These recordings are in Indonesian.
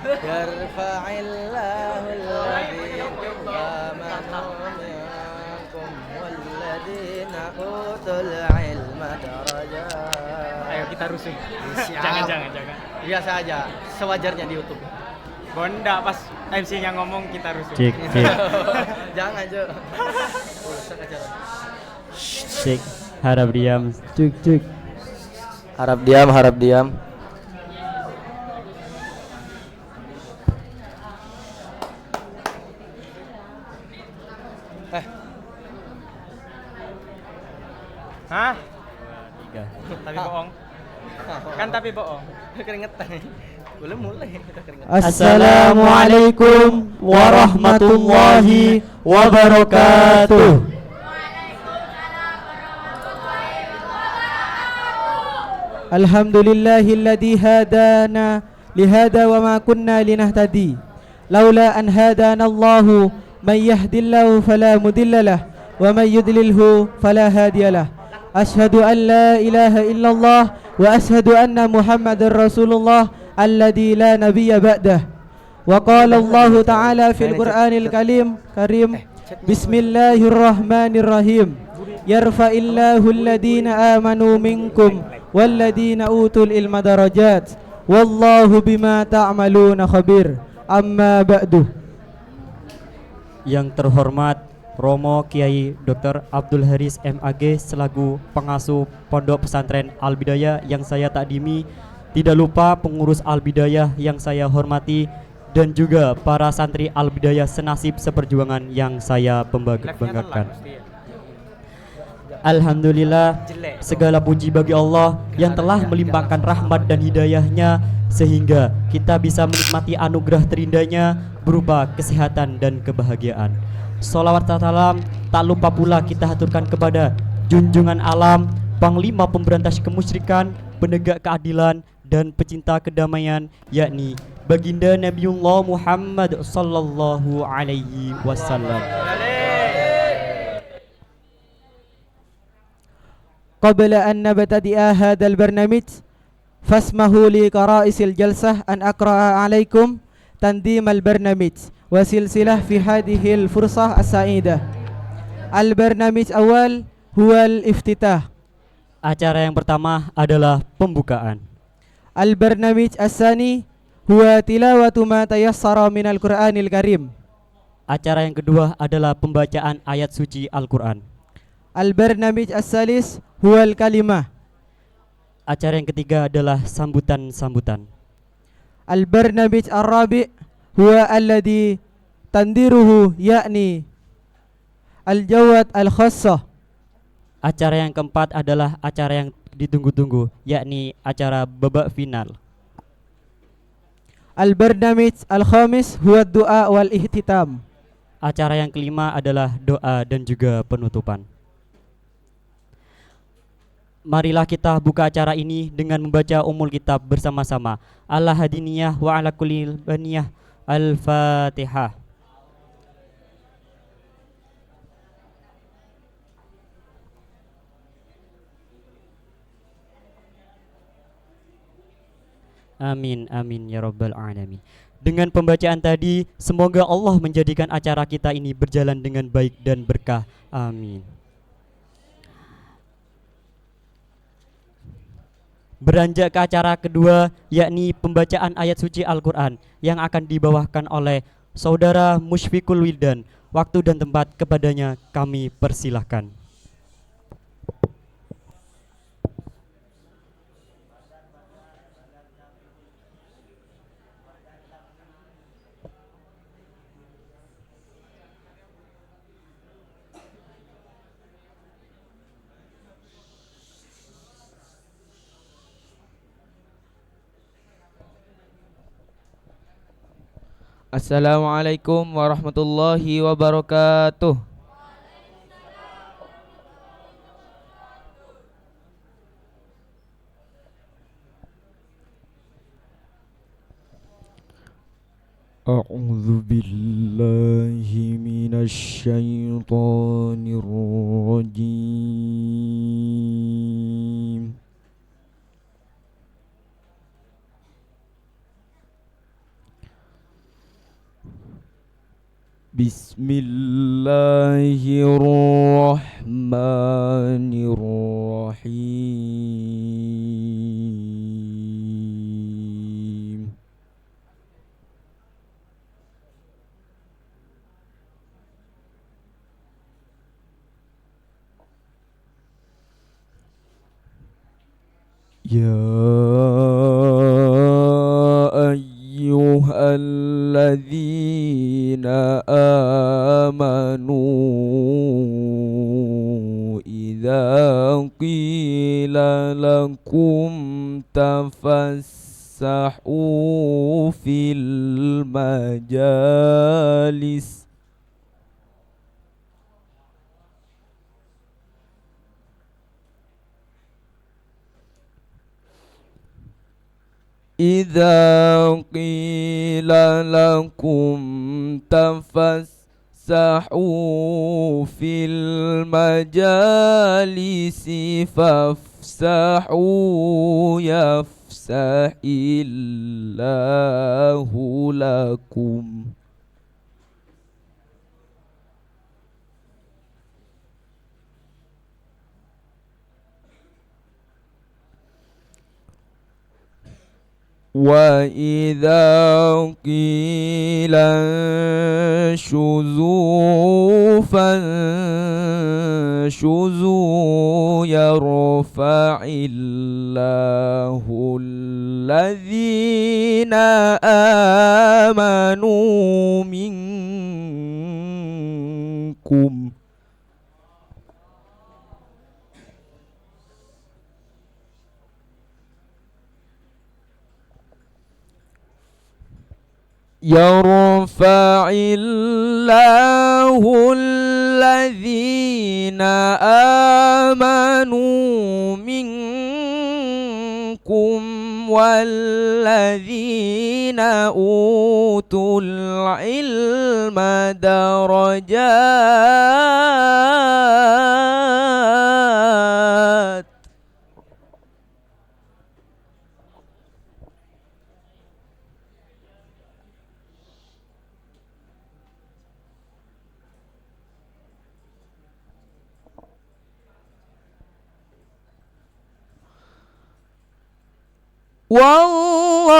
Yarfa'illahu alladhina amanu minkum walladhina utul ilma darajat. Ayo kita rusuh. Siap. Jangan. Biasa aja, sewajarnya di YouTube. Bonda pas MC-nya ngomong kita rusuh. Cek. Jangan, Jo. Rusak acara. Cek. Harap diam. Cek. Harap diam. Hah? 3. Tapi bohong. Kan tapi bohong. Keringetan. Boleh mulai kita keringetan. Assalamualaikum warahmatullahi wabarakatuh. Alhamdulillahilladzi hadana lihada wa ma kunna linahtadi laula an hadana Allahu man yahdillahu fala mudhillalah wa man yudlilhu fala hadiyalah. Ashhadu an la ilaha illallah wa ashhadu anna Muhammadar Rasulullah alladzi la nabiyya ba'dah. Wa qala Allah ta'ala fil Qur'anil Karim Bismillahirrahmanirrahim. Yarfa'illahu alladhina amanu minkum walladhina utul ilma darajat. Wallahu bima ta'maluna khabir. Amma ba'du. Yang terhormat Romo Kiai Dr. Abdul Haris MAG selaku pengasuh Pondok Pesantren Al Bidayah yang saya takdimi, tidak lupa pengurus Al Bidayah yang saya hormati, dan juga para santri Al Bidayah senasib seperjuangan yang saya banggakan. Alhamdulillah, segala puji bagi Allah yang telah melimpahkan rahmat dan hidayahnya sehingga kita bisa menikmati anugerah terindahnya berupa kesehatan dan kebahagiaan. Sholawat salam tak lupa pula kita haturkan kepada junjungan alam, Panglima Pemberantas Kemusyrikan, penegak keadilan dan pecinta kedamaian, yakni Baginda Nabiullah Muhammad sallallahu alaihi wasallam. Qabla an nabtadi'a hadzal barnamij fasmahu li qara'isil jalsah an aqra'a 'alaikum tandimal barnamij wa silsilah fi hadhil fursah as-sa'idah. Al-barnamij awal huwa al-iftitah. Acara yang pertama adalah pembukaan. Al-barnamij as-sani huwa tilawatu ma tayassara minal Qur'anil Karim. Acara yang kedua adalah pembacaan ayat suci Al-Qur'an. Al-barnamij as-salis huwal kalimah. Acara yang ketiga adalah sambutan-sambutan. Al-barnamij ar-rabi' huwa alladhi tandiruhu yakni al-jawad al-khassah. Acara yang keempat adalah acara yang ditunggu-tunggu, yakni acara babak final. Al-barnamij al-khamis huwa du'a wal ihtitam. Acara yang kelima adalah doa dan juga penutupan. Marilah kita buka acara ini dengan membaca umul kitab bersama-sama. Al-Hadiniyah wa ala kulli baniyah. Al-Fatihah. Amin amin ya rabbal alamin. Dengan pembacaan tadi, semoga Allah menjadikan acara kita ini berjalan dengan baik dan berkah. Amin. Beranjak ke acara kedua, yakni pembacaan ayat suci Al-Quran yang akan dibawakan oleh Saudara Musyfikul Wildan. Waktu dan tempat kepadanya kami persilahkan. Assalamualaikum warahmatullahi wabarakatuh. A'udzu billahi minasy syaithanir rajim. Bismillahirrahmanirrahim. Ya ayyuhalladzina amanu idza qila lakum tafassahu fil majalis إذا قيل لكم تفسحوا في المجالس فافسحوا يفسح الله لكم وإذا قيل انشزوا فانشزوا يرفع الله الذين آمنوا منكم يرفع الله الذين آمنوا منكم والذين أوتوا العلم درجات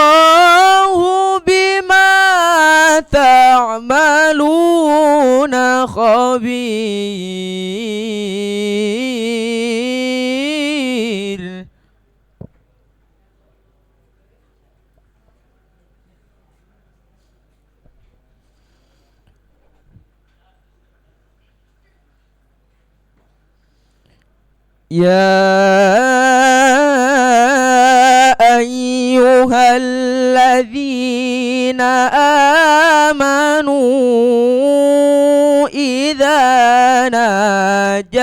والله بما تعملون خبير يا أيها الذين آمنوا إذا ناجيتم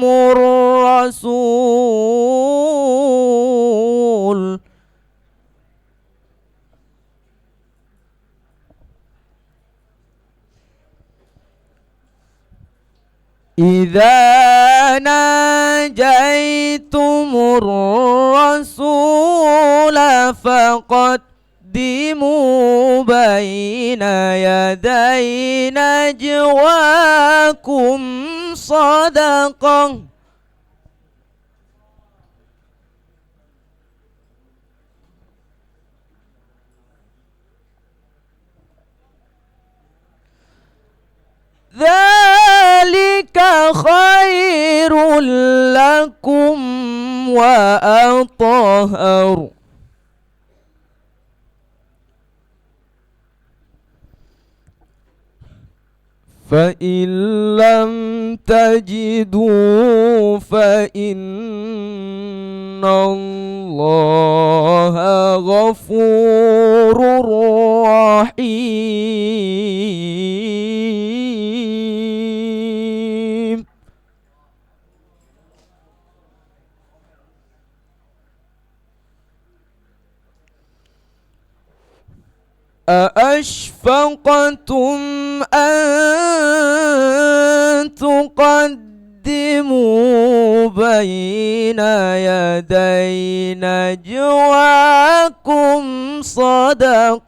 الرسول إذا ناجيتم الرسول فقدموا بين يدي نجواكم صدقة ذلك خير لكم وأطهر فإن لم تجدوا فإن الله غفور رحيم أأشفقتم أن تقدموا بين يدي نجواكم صدقات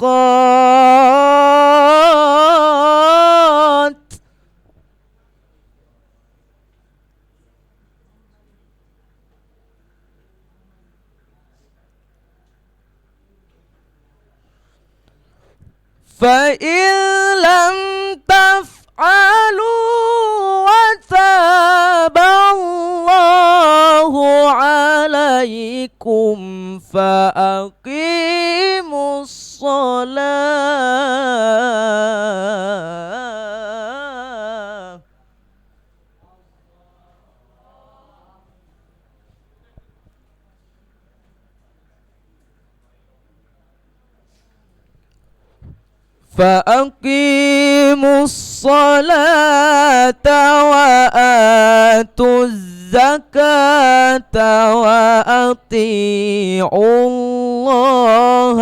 فإن لم تفعلوا وتاب الله عليكم فأقيموا الصلاة. فأقيموا الصلاة وآتوا الزكاة وأطيعوا الله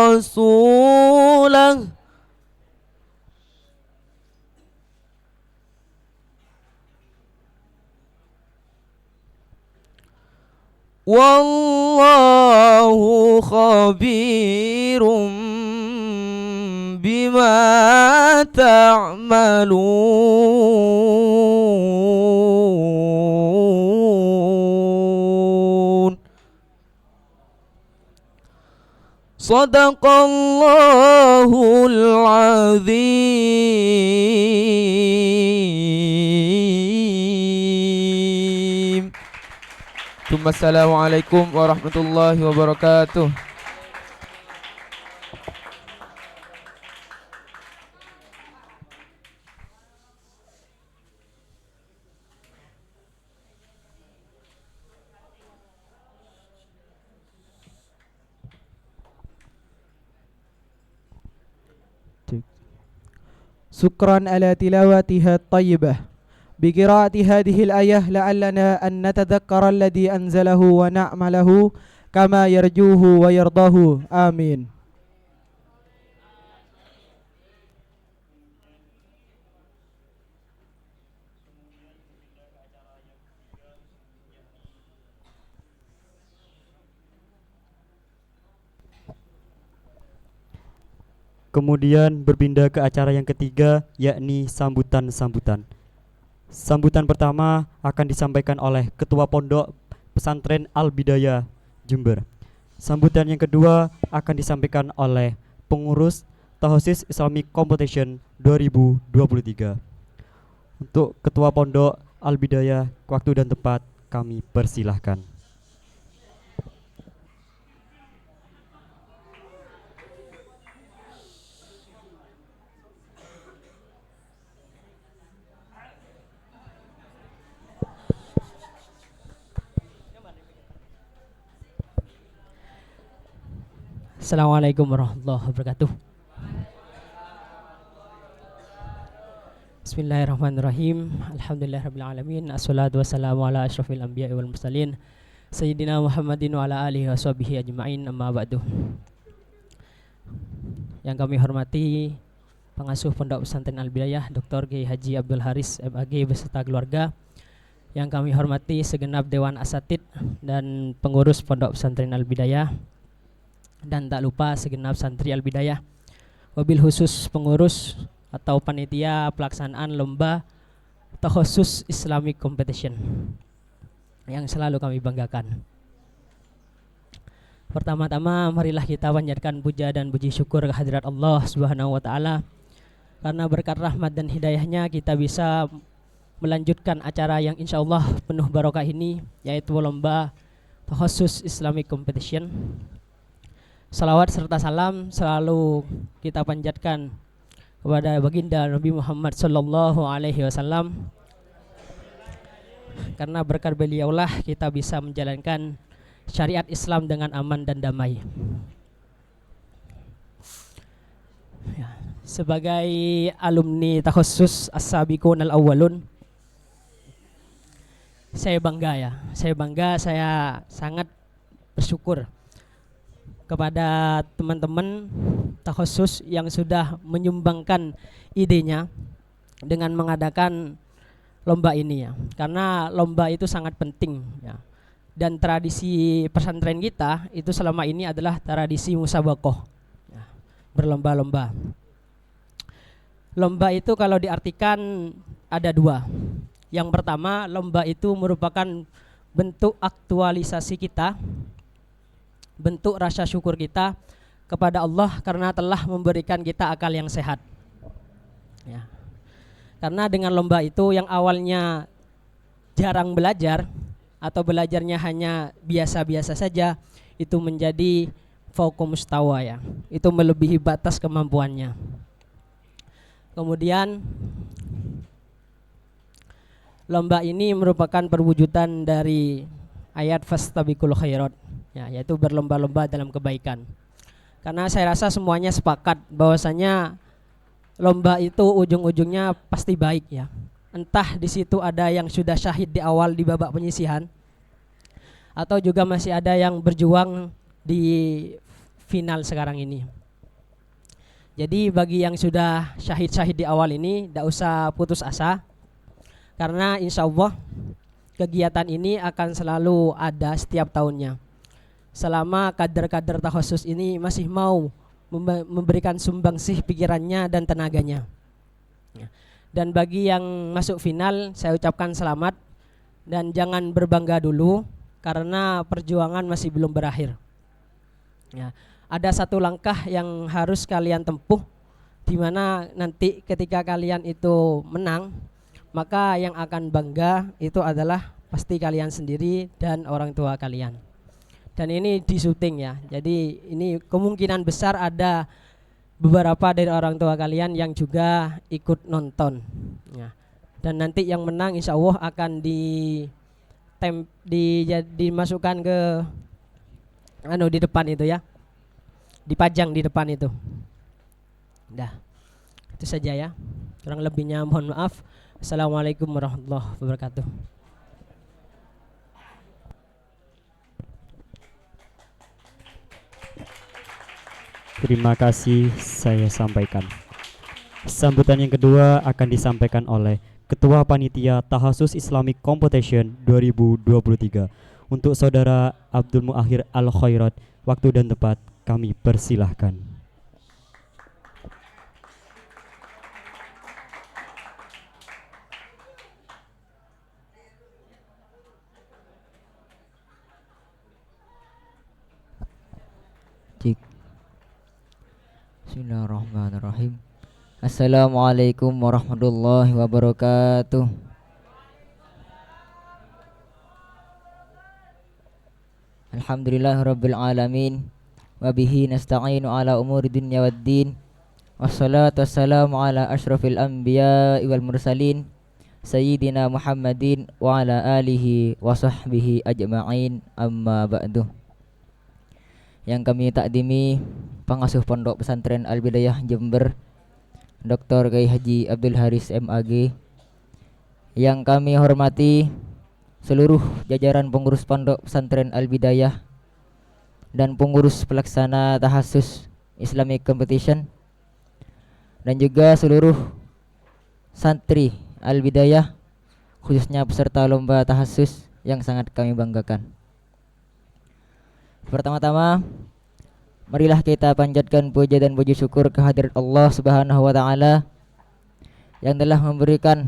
ورسوله والله خبير بما تعملون. صدق الله العظيم. ثم السلام عليكم ورحمة الله وبركاته. شكرا على تلاوتها الطيبة. بقراءة هذه الآية لعلنا أن نتذكر الذي أنزله ونعمله كما يرجوه ويرضاه. آمين. Kemudian berpindah ke acara yang ketiga, yakni sambutan-sambutan. Sambutan pertama akan disampaikan oleh Ketua Pondok Pesantren Al-Bidayah Jember. Sambutan yang kedua akan disampaikan oleh pengurus Tahosis Islamic Competition 2023. Untuk Ketua Pondok Al-Bidayah, waktu dan tempat kami persilahkan. Assalamualaikum warahmatullahi wabarakatuh. Bismillahirrahmanirrahim. Alhamdulillahirabbil alamin. Assalatu wassalamu ala asyrafil anbiya'i wal mursalin sayyidina Muhammadin wa ala alihi washabihi ajma'in, amma ba'du. Yang kami hormati pengasuh Pondok Pesantren Al-Bidayah Dr. Kiai Haji Abdul Haris MAG beserta keluarga. Yang kami hormati segenap Dewan Asatid dan pengurus Pondok Pesantren Al-Bidayah, dan tak lupa segenap santri Al-Bidayah, wabil khusus pengurus atau panitia pelaksanaan lomba Tahosus Islamic Competition yang selalu kami banggakan. Pertama-tama marilah kita panjatkan puja dan puji syukur kehadirat Allah Subhanahu wa taala, karena berkat rahmat dan hidayahnya kita bisa melanjutkan acara yang insyaallah penuh barokah ini, yaitu lomba Tahosus Islamic Competition. Salawat serta salam selalu kita panjatkan kepada baginda Nabi Muhammad sallallahu alaihi wasallam, karena berkat beliaulah kita bisa menjalankan syariat Islam dengan aman dan damai. Ya, sebagai alumni Takhassus As-Sabiqun Al-Awwalun, saya bangga, saya sangat bersyukur kepada teman-teman Takhassus yang sudah menyumbangkan idenya dengan mengadakan lomba ini ya. Karena lomba itu sangat penting ya. Dan tradisi pesantren kita itu selama ini adalah tradisi musabaqah ya, berlomba-lomba. Lomba itu kalau diartikan ada dua. Yang pertama, lomba itu merupakan bentuk aktualisasi kita, bentuk rasa syukur kita kepada Allah karena telah memberikan kita akal yang sehat. Ya. Karena dengan lomba itu yang awalnya jarang belajar atau belajarnya hanya biasa-biasa saja, itu menjadi fauqa mustawa ya. Itu melebihi batas kemampuannya. Kemudian lomba ini merupakan perwujudan dari ayat fastabiqul khairat ya, yaitu berlomba-lomba dalam kebaikan. Karena saya rasa semuanya sepakat bahwasanya lomba itu ujung-ujungnya pasti baik ya. Entah di situ ada yang sudah syahid di awal di babak penyisihan atau juga masih ada yang berjuang di final sekarang ini. Jadi bagi yang sudah syahid-syahid di awal ini tidak usah putus asa, karena insya Allah kegiatan ini akan selalu ada setiap tahunnya selama kader-kader takhasus ini masih mau memberikan sumbangsih pikirannya dan tenaganya. Dan bagi yang masuk final, saya ucapkan selamat dan jangan berbangga dulu karena perjuangan masih belum berakhir. Ya, ada satu langkah yang harus kalian tempuh, di mana nanti ketika kalian itu menang, maka yang akan bangga itu adalah pasti kalian sendiri dan orang tua kalian. Dan ini di syuting ya, jadi ini kemungkinan besar ada beberapa dari orang tua kalian yang juga ikut nonton ya. Dan nanti yang menang insya Allah akan dimasukkan ke di depan itu ya, dipajang di depan itu. Dah, itu saja ya, kurang lebihnya mohon maaf. Assalamualaikum warahmatullahi wabarakatuh. Terima kasih saya sampaikan. Sambutan yang kedua akan disampaikan oleh Ketua Panitia Tahasus Islamic Competition 2023 untuk Saudara Abdul Muakhir Al Khairat. Waktu dan tempat kami persilahkan. Bismillahirrahmanirrahim. Assalamualaikum warahmatullahi wabarakatuh. Alhamdulillahirabbil alamin wa bihi nasta'inu ala umuri dunya waddin. Wassalatu wassalamu ala asyrafil anbiya'i wal mursalin sayyidina Muhammadin wa ala alihi wa sahbihi ajma'in, amma ba'du. Yang kami takdimi Pengasuh Pondok Pesantren Al-Bidayah Jember, Dr. Kiai Haji Abdul Haris MAG. Yang kami hormati seluruh jajaran pengurus Pondok Pesantren Al-Bidayah dan pengurus pelaksana Tahasus Islamic Competition, dan juga seluruh santri Al-Bidayah, khususnya peserta lomba Tahasus yang sangat kami banggakan. Pertama-tama, marilah kita panjatkan puja dan puji syukur kehadirat Allah Subhanahu wa taala yang telah memberikan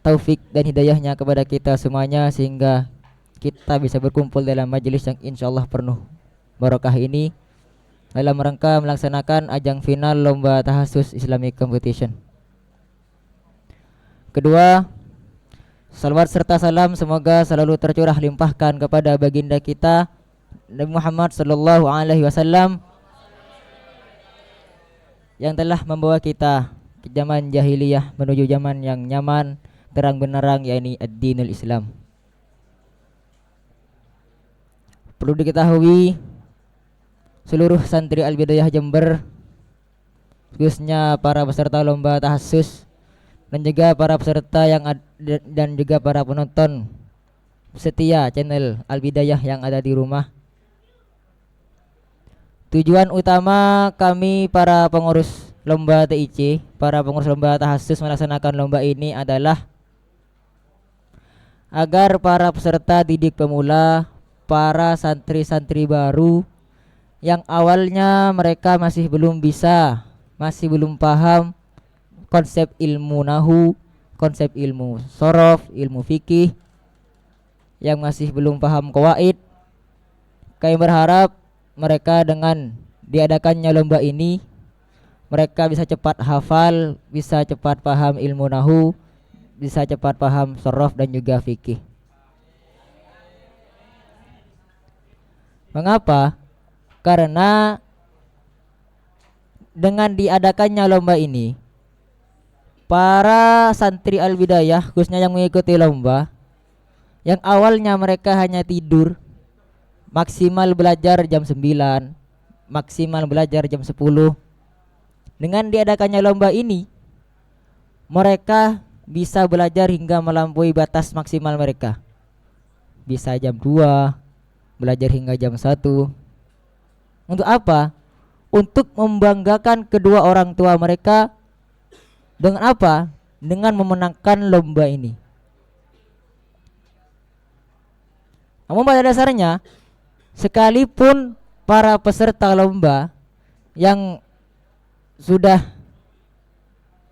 taufik dan hidayahnya kepada kita semuanya sehingga kita bisa berkumpul dalam majelis yang insyaallah penuh barakah ini dalam rangka melaksanakan ajang final lomba Tahasus Islamic Competition. Kedua, salawat serta salam semoga selalu tercurah limpahkan kepada baginda kita Nabi Muhammad sallallahu alaihi wasallam yang telah membawa kita ke zaman jahiliyah menuju zaman yang nyaman, terang benderang, yakni ad-dinul Islam. Perlu diketahui seluruh santri Al-Bidayah Jember, khususnya para peserta lomba Tahasus dan juga para peserta dan juga para penonton setia channel Al-Bidayah yang ada di rumah. Tujuan utama kami para pengurus lomba TIC, para pengurus lomba Tahasus melaksanakan lomba ini adalah agar para peserta didik pemula, para santri-santri baru yang awalnya mereka masih belum bisa, masih belum paham konsep ilmu nahu, konsep ilmu sorof, ilmu fikih, yang masih belum paham qawaid, kami berharap mereka dengan diadakannya lomba ini mereka bisa cepat hafal, bisa cepat paham ilmu nahu, bisa cepat paham sorof dan juga fikih. Mengapa? Karena dengan diadakannya lomba ini, para santri Al-Bidayah khususnya yang mengikuti lomba, yang awalnya mereka hanya tidur, maksimal belajar jam 9, maksimal belajar jam 10. Dengan diadakannya lomba ini, mereka bisa belajar hingga melampaui batas maksimal mereka. Bisa jam 2, belajar hingga jam 1. Untuk apa? Untuk membanggakan kedua orang tua mereka. Dengan apa? Dengan memenangkan lomba ini. Namun pada dasarnya, sekalipun para peserta lomba yang sudah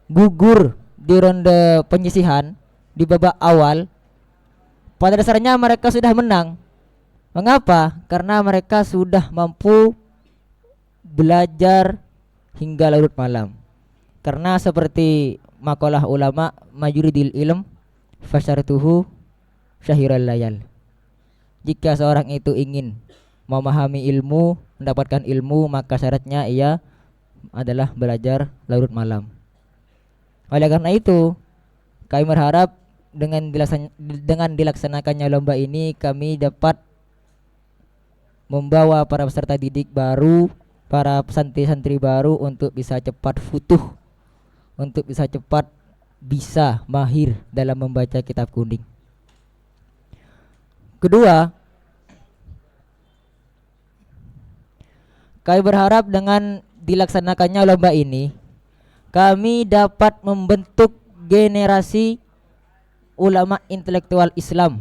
gugur di ronde penyisihan di babak awal, pada dasarnya mereka sudah menang. Mengapa? Karena mereka sudah mampu belajar hingga larut malam. Karena seperti makalah ulama, majuridil ilm fasyartuhu syahiral layal. Jika seorang itu ingin memahami ilmu, mendapatkan ilmu, maka syaratnya ia adalah belajar larut malam. Oleh karena itu, kami berharap dengan dilaksanakannya lomba ini, kami dapat membawa para peserta didik baru, para santri-santri baru untuk bisa cepat futuh, untuk bisa cepat bisa mahir dalam membaca kitab kuning. Kedua, kami berharap dengan dilaksanakannya lomba ini, kami dapat membentuk generasi ulama intelektual Islam.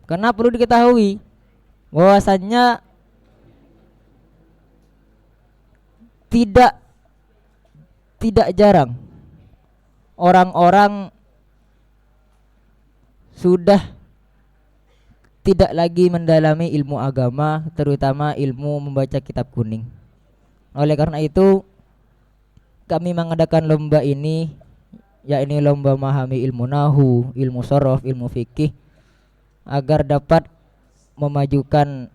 Karena perlu diketahui bahwasannya tidak jarang orang-orang sudah tidak lagi mendalami ilmu agama, terutama ilmu membaca kitab kuning. Oleh karena itu, kami mengadakan lomba ini, yakni lomba memahami ilmu nahu, ilmu sorof, ilmu fikih, agar dapat memajukan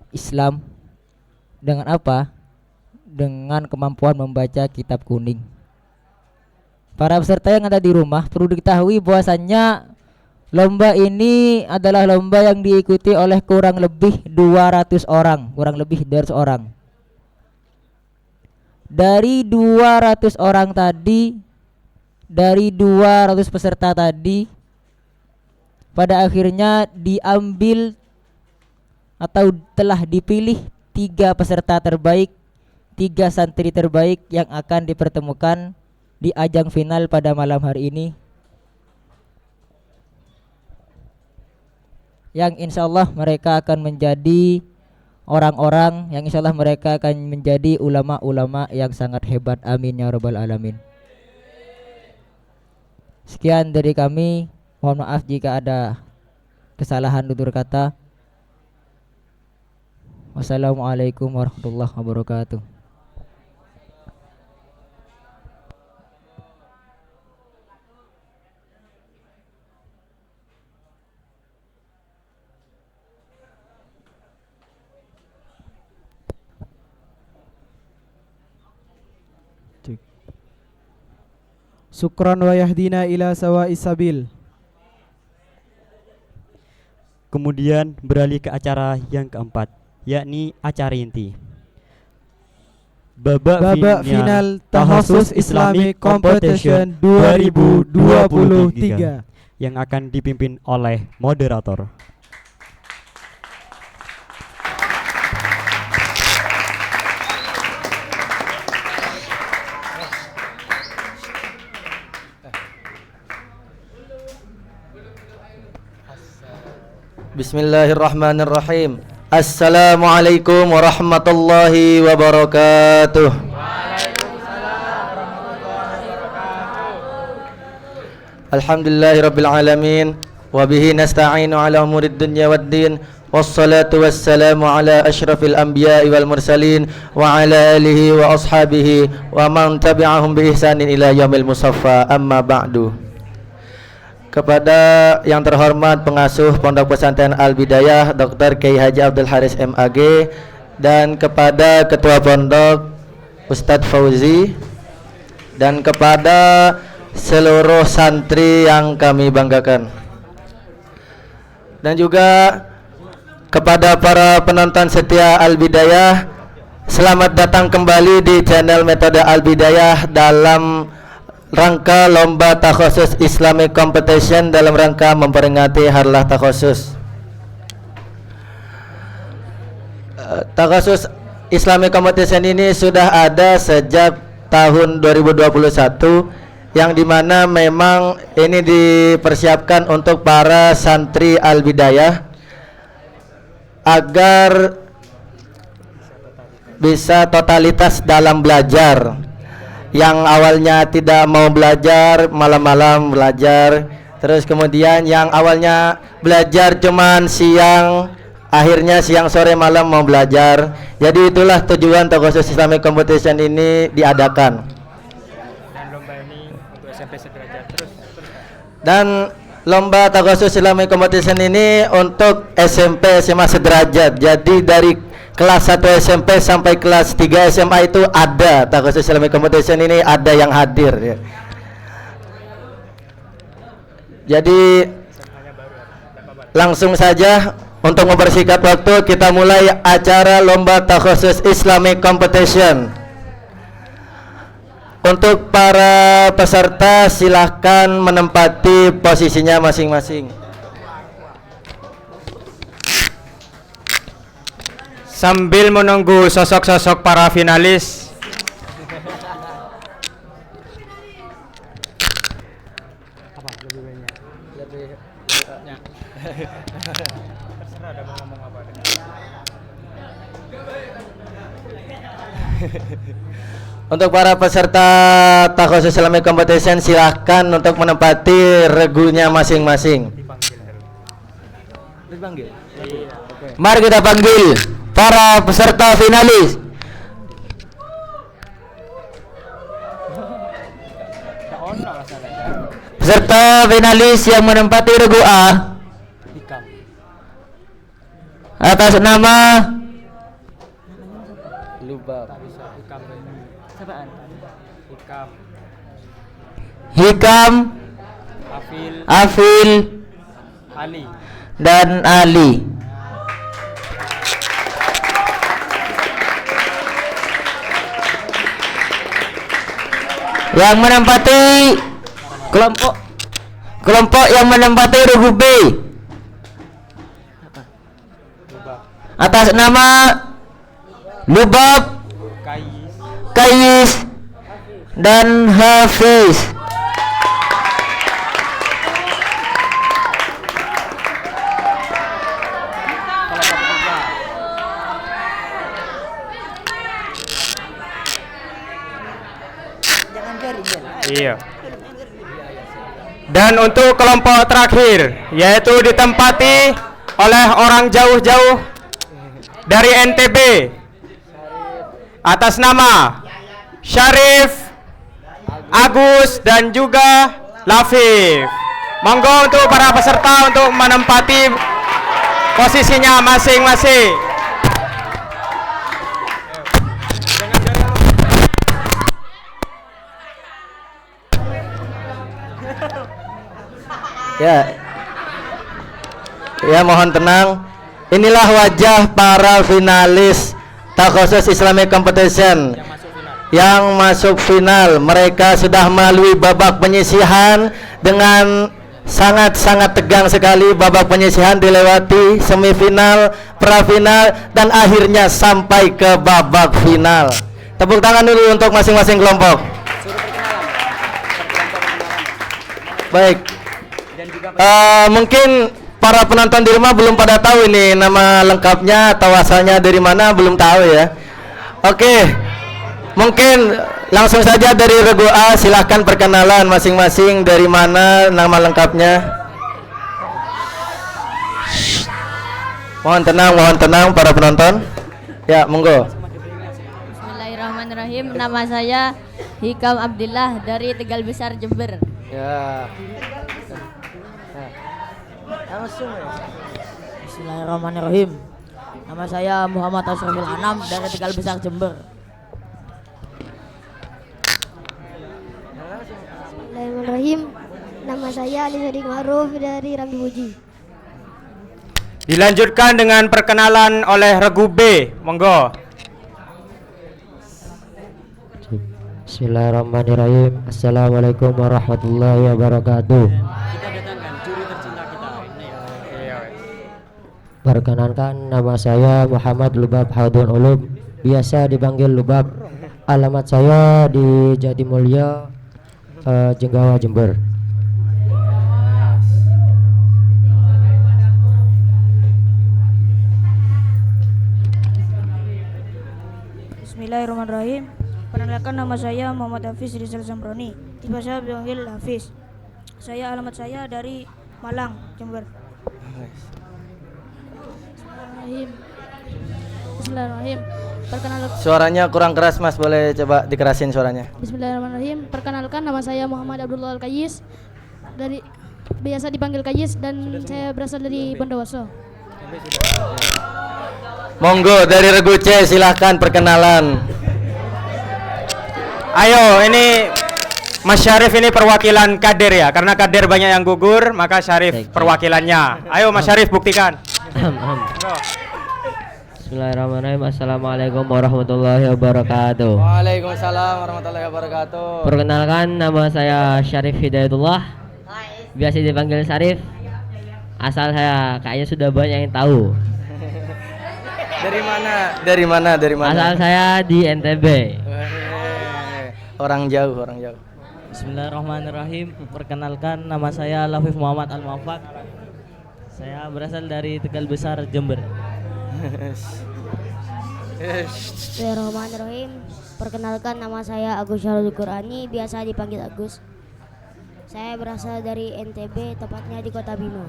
Islam. Dengan apa? Dengan kemampuan membaca kitab kuning. Para peserta yang ada di rumah perlu diketahui bahwasannya lomba ini adalah lomba yang diikuti oleh kurang lebih 200 orang, kurang lebih 200 orang. Dari 200 orang tadi, dari 200 peserta tadi, pada akhirnya diambil atau telah dipilih 3 peserta terbaik, 3 santri terbaik yang akan dipertemukan di ajang final pada malam hari ini, yang insyaallah mereka akan menjadi orang-orang yang insyaallah mereka akan menjadi ulama-ulama yang sangat hebat. Amin ya rabbal alamin. Sekian dari kami, mohon maaf jika ada kesalahan tutur kata. Wassalamualaikum warahmatullahi wabarakatuh. Syukran wa yahdina ila sawa'is sabil. Kemudian beralih ke acara yang keempat, yakni acara inti. Babak final Tahasus Islamic Competition 2023 yang akan dipimpin oleh moderator. Bismillahirrahmanirrahim. Assalamualaikum warahmatullahi wabarakatuh. Alhamdulillahirabbil alamin. wa bihi nasta'inu ala umurid dunya waddin. Wassalatu wassalamu ala asyrafil anbiya'i wal mursalin wa ala alihi wa ashabihi wa man tabi'ahum bi ihsanin ila yaumil musaffa. Amma ba'du. Kepada yang terhormat pengasuh Pondok Pesantren Al-Bidayah Dr. Kiai Haji Abdul Haris MAG, dan kepada ketua pondok Ustadz Fauzi, dan kepada seluruh santri yang kami banggakan, dan juga kepada para penonton setia Al-Bidayah, selamat datang kembali di channel Metode Al-Bidayah dalam rangka lomba takhusus Islamic Competition dalam rangka memperingati Harlah Takhusus. Takhusus Islamic Competition ini sudah ada sejak tahun 2021, yang dimana memang ini dipersiapkan untuk para santri Al-Bidayah agar bisa totalitas dalam belajar. Yang awalnya tidak mau belajar, malam-malam belajar. Terus kemudian yang awalnya belajar cuman siang, akhirnya siang sore malam mau belajar. Jadi itulah tujuan takhusus Islamic Competition ini diadakan. Dan lomba ini untuk SMP sederajat terus. Dan lomba takhusus Islamic Competition ini untuk SMP SMA sederajat. Jadi dari kelas 1 SMP sampai kelas 3 SMA itu ada takhusus Islamic Competition ini, ada yang hadir ya. Jadi langsung saja untuk mempersingkat waktu, kita mulai acara lomba takhusus Islamic Competition. Untuk para peserta silahkan menempati posisinya masing-masing. Sambil menunggu sosok-sosok para finalis, terserah ada mau ngomong apa. Untuk para peserta takhusus Islamic Competition silahkan untuk menempati regunya masing-masing. Dipanggil. Mari kita panggil para peserta finalis. Peserta finalis yang menempati regu A atas nama Hikam, Afil, Ali. dan Ali. Yang menempati kelompok yang menempati regu B atas nama Lubab, Kais, dan Hafiz. Iya. Dan untuk kelompok terakhir, yaitu ditempati oleh orang jauh-jauh dari NTB atas nama Syarif, Agus, dan juga Lafif. Monggo untuk para peserta untuk menempati posisinya masing-masing. Ya, mohon tenang. Inilah wajah para finalis takhusus Islamic Competition yang masuk final. Mereka sudah melalui babak penyisihan dengan sangat-sangat tegang sekali. Babak penyisihan dilewati, semifinal, prafinal, dan akhirnya sampai ke babak final. Tepuk tangan dulu untuk masing-masing kelompok. Baik. Mungkin para penonton di rumah belum pada tahu ini nama lengkapnya atau asalnya dari mana, belum tahu ya. Oke, mungkin langsung saja dari regu A, silahkan perkenalan masing-masing, dari mana nama lengkapnya. Mohon tenang para penonton. Ya, monggo. Bismillahirrahmanirrahim. Nama saya Hikam Abdillah dari Tegal Besar, Jember. Ya. Bismillahirrahmanirrahim. Nama saya Muhammad Asrafil Anam dari Tegal Besar, Jember. Bismillahirrahmanirrahim. Nama saya Ali Sadiq Ma'ruf dari Rambi Muji. Dilanjutkan dengan perkenalan oleh regu B. Monggo. Bismillahirrahmanirrahim. Assalamualaikum warahmatullahi wabarakatuh. Perkenalkan, nama saya Muhammad Lubab Hadun Ulum, biasa dipanggil Lubab. Alamat saya di Jatimulya, Jenggawa, Jember. Bismillahirrahmanirrahim. Perkenalkan, nama saya Muhammad Hafiz Rizal Zamroni, biasa dipanggil Hafiz. Alamat saya dari Malang, Jember. Bismillahirrahmanirrahim. Suaranya kurang keras Mas, boleh coba dikerasin suaranya. Bismillahirrahmanirrahim. Perkenalkan, nama saya Muhammad Abdullah Al-Kayis, dari biasa dipanggil Kayis, dan saya berasal dari Bondowoso. Monggo dari regu C, silahkan perkenalan. Ayo, ini Mas Syarif ini perwakilan kader ya, karena kader banyak yang gugur, maka Syarif perwakilannya. Ayo Mas Syarif, buktikan. Bismillahirrahmanirrahim. Assalamualaikum warahmatullahi wabarakatuh. Waalaikumsalam warahmatullahi wabarakatuh. Perkenalkan, nama saya Syarif Hidayatullah, biasa dipanggil Syarif. Asal saya kayaknya sudah banyak yang tahu. Dari mana? Asal saya di NTB. Orang jauh. Bismillahirrahmanirrahim. Perkenalkan, nama saya Lafif Muhammad Al-Mafak. Saya berasal dari Tegal Besar, Jember. Bismillahirrahmanirrahim. Perkenalkan, nama saya Agus Syarul Qurani, biasa dipanggil Agus. Saya berasal dari NTB, tepatnya di Kota Bima.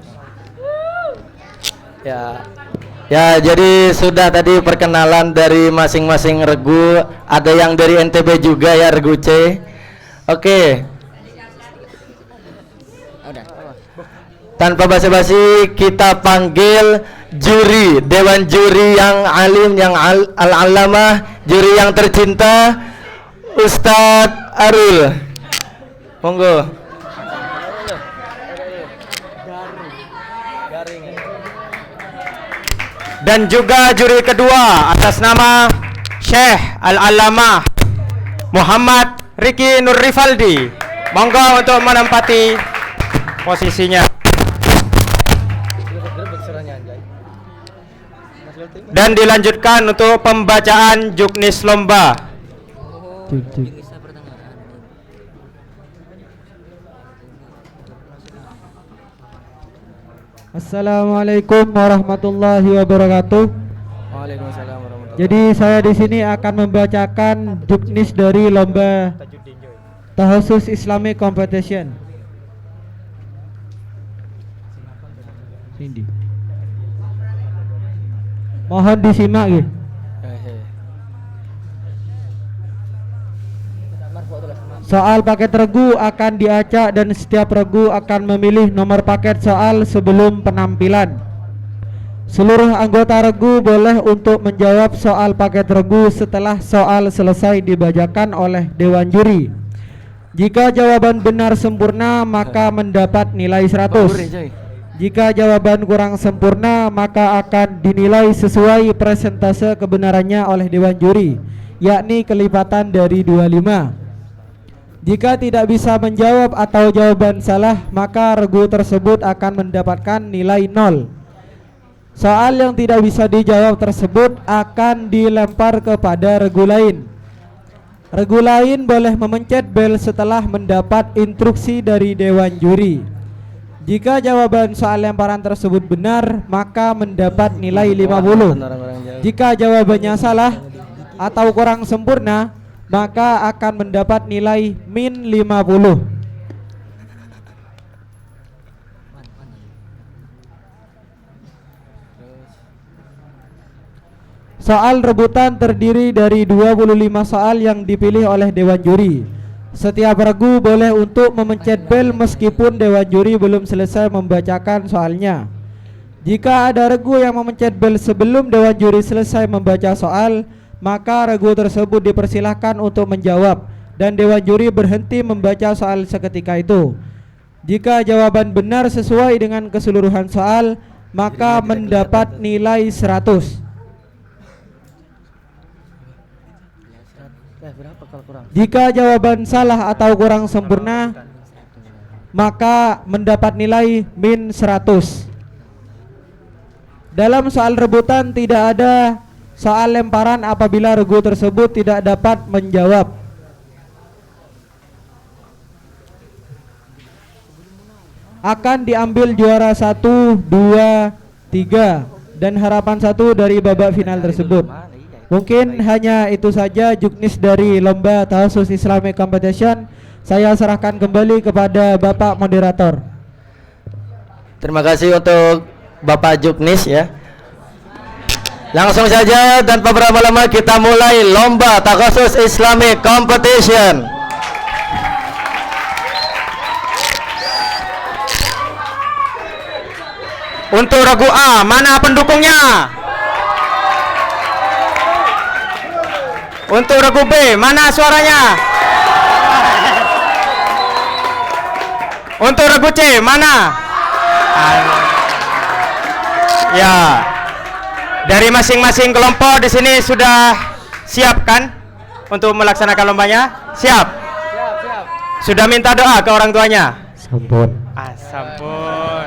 Ya, jadi sudah tadi perkenalan dari masing-masing regu. Ada yang dari NTB juga ya, regu C. Oke. Tanpa basa-basi kita panggil juri, dewan juri yang alim, yang al-alamah, juri yang tercinta, Ustadz Arul. Monggo. Dan juga juri kedua atas nama Syekh Al-Alamah Muhammad Riki Nur Rifaldi. Monggo untuk menempati posisinya. Dan dilanjutkan untuk pembacaan juknis lomba. Assalamualaikum warahmatullahi wabarakatuh. Waalaikumsalam warahmatullahi. Jadi saya di sini akan membacakan juknis dari lomba Tahusus Islamic Competition. Cindy. Mohon disimak ya. Soal paket regu akan diacak dan setiap regu akan memilih nomor paket soal sebelum penampilan. Seluruh anggota regu boleh untuk menjawab soal paket regu setelah soal selesai dibacakan oleh dewan juri. Jika jawaban benar sempurna maka mendapat nilai 100. Jika jawaban kurang sempurna maka akan dinilai sesuai persentase kebenarannya oleh dewan juri, yakni kelipatan dari 25. Jika tidak bisa menjawab atau jawaban salah, maka regu tersebut akan mendapatkan nilai 0. Soal yang tidak bisa dijawab tersebut akan dilempar kepada regu lain. Regu lain boleh memencet bel setelah mendapat instruksi dari dewan juri. Jika jawaban soal lemparan tersebut benar, maka mendapat nilai 50. Jika jawabannya salah atau kurang sempurna, maka akan mendapat nilai min 50. Soal rebutan terdiri dari 25 soal yang dipilih oleh Dewan Juri. Setiap regu boleh untuk memencet bel meskipun Dewan Juri belum selesai membacakan soalnya. Jika ada regu yang memencet bel sebelum Dewan Juri selesai membaca soal, maka regu tersebut dipersilahkan untuk menjawab dan Dewan Juri berhenti membaca soal seketika itu. Jika jawaban benar sesuai dengan keseluruhan soal, maka mendapat nilai 100. Jika jawaban salah atau kurang sempurna, maka mendapat nilai min 100. Dalam soal rebutan tidak ada soal lemparan apabila regu tersebut tidak dapat menjawab. Akan diambil juara 1, 2, 3 dan harapan 1 dari babak final tersebut. Mungkin hanya itu saja juknis dari lomba Tahasus Islamic Competition. Saya serahkan kembali kepada Bapak Moderator. Terima kasih untuk Bapak Juknis ya. Langsung saja tanpa berlama-lama kita mulai lomba Tahasus Islamic Competition. Untuk regu A, mana pendukungnya? Untuk regu B, mana suaranya? Untuk regu C, mana? Ya, dari masing-masing kelompok di sini sudah siap kan untuk melaksanakan lombanya? Siap? Sudah minta doa ke orang tuanya? Sampun. Sampun.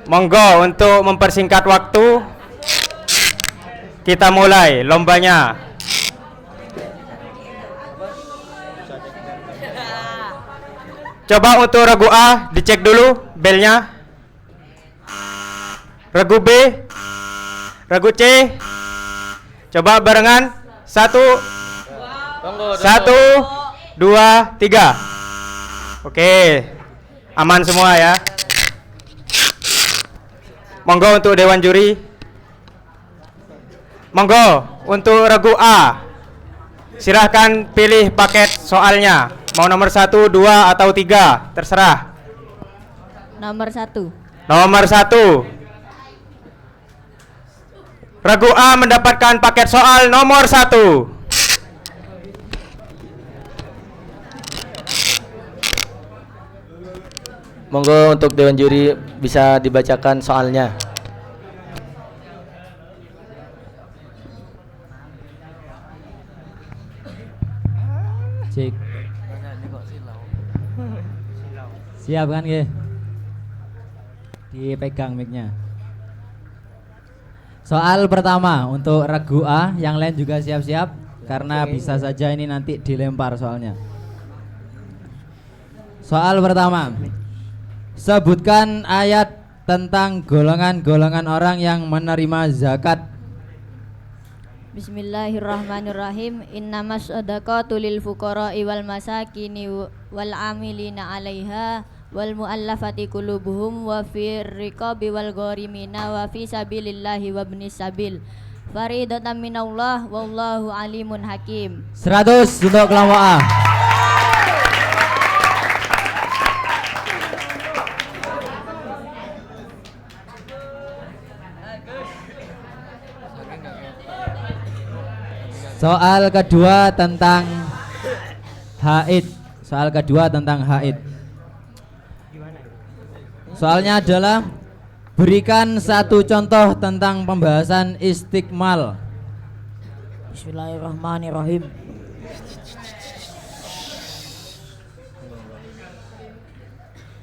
Monggo untuk mempersingkat waktu, kita mulai lombanya. Coba untuk regu A dicek dulu belnya. Regu B, regu C, coba barengan. 1, 2, 3. Oke, aman semua ya. Monggo untuk Dewan Juri. Monggo untuk regu A, silahkan pilih paket soalnya. Mau nomor 1, 2, atau 3, terserah. Nomor 1. Nomor 1. Regu A mendapatkan paket soal nomor 1. Monggo untuk Dewan Juri bisa dibacakan soalnya. Cek. Siap kan ge? Dipegang mic-nya. Soal pertama untuk regu A, yang lain juga siap-siap karena bisa saja ini nanti dilempar soalnya. Soal pertama. Sebutkan ayat tentang golongan-golongan orang yang menerima zakat. Bismillahirrahmanirrahim. Innamas shadaqatu lil fuqara'i wal masakini wal amilina 'alaiha wal mu'allafati qulubuhum wa fir riqabi wal gharimina wa fi sabilillahi wa ibnis sabil. Faridatan minallah wallahu alimun hakim. 100 untuk kelompok A. Soal kedua tentang haid. Soal kedua tentang haid. Soalnya adalah berikan satu contoh tentang pembahasan istikmal. Bismillahirrahmanirrahim.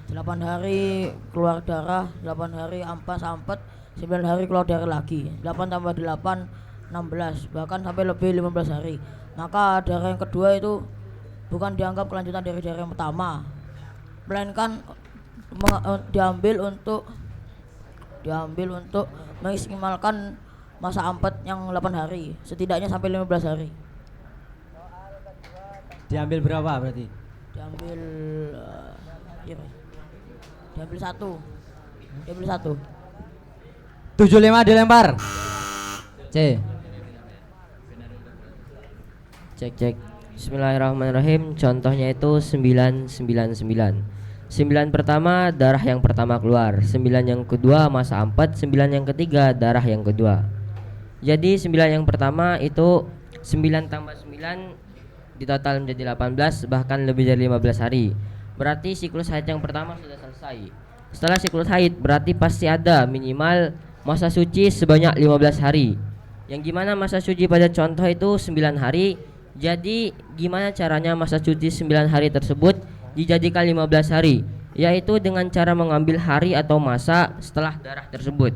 Delapan hari keluar darah, 8 hari ampas ampet, 9 hari keluar darah lagi. 8 tambah 8 16, bahkan sampai lebih 15 hari. Maka darah yang kedua itu bukan dianggap kelanjutan dari darah yang pertama, melainkan diambil untuk mengistimalkan masa ampet yang 8 hari, setidaknya sampai 15 hari. Diambil berapa berarti? Diambil diambil 1. 75 dilempar. C. Cek. Bismillahirrahmanirrahim. Contohnya itu 999. 9 pertama darah yang pertama keluar, 9 yang kedua masa 4, 9 yang ketiga darah yang kedua. Jadi 9 yang pertama itu 9 tambah 9 di total menjadi 18, bahkan lebih dari 15 hari. Berarti siklus haid yang pertama sudah selesai. Setelah siklus haid berarti pasti ada minimal masa suci sebanyak 15 hari. Yang gimana masa suci pada contoh itu 9 hari. Jadi gimana caranya masa suci 9 hari tersebut dijadikan 15 hari, yaitu dengan cara mengambil hari atau masa setelah darah tersebut,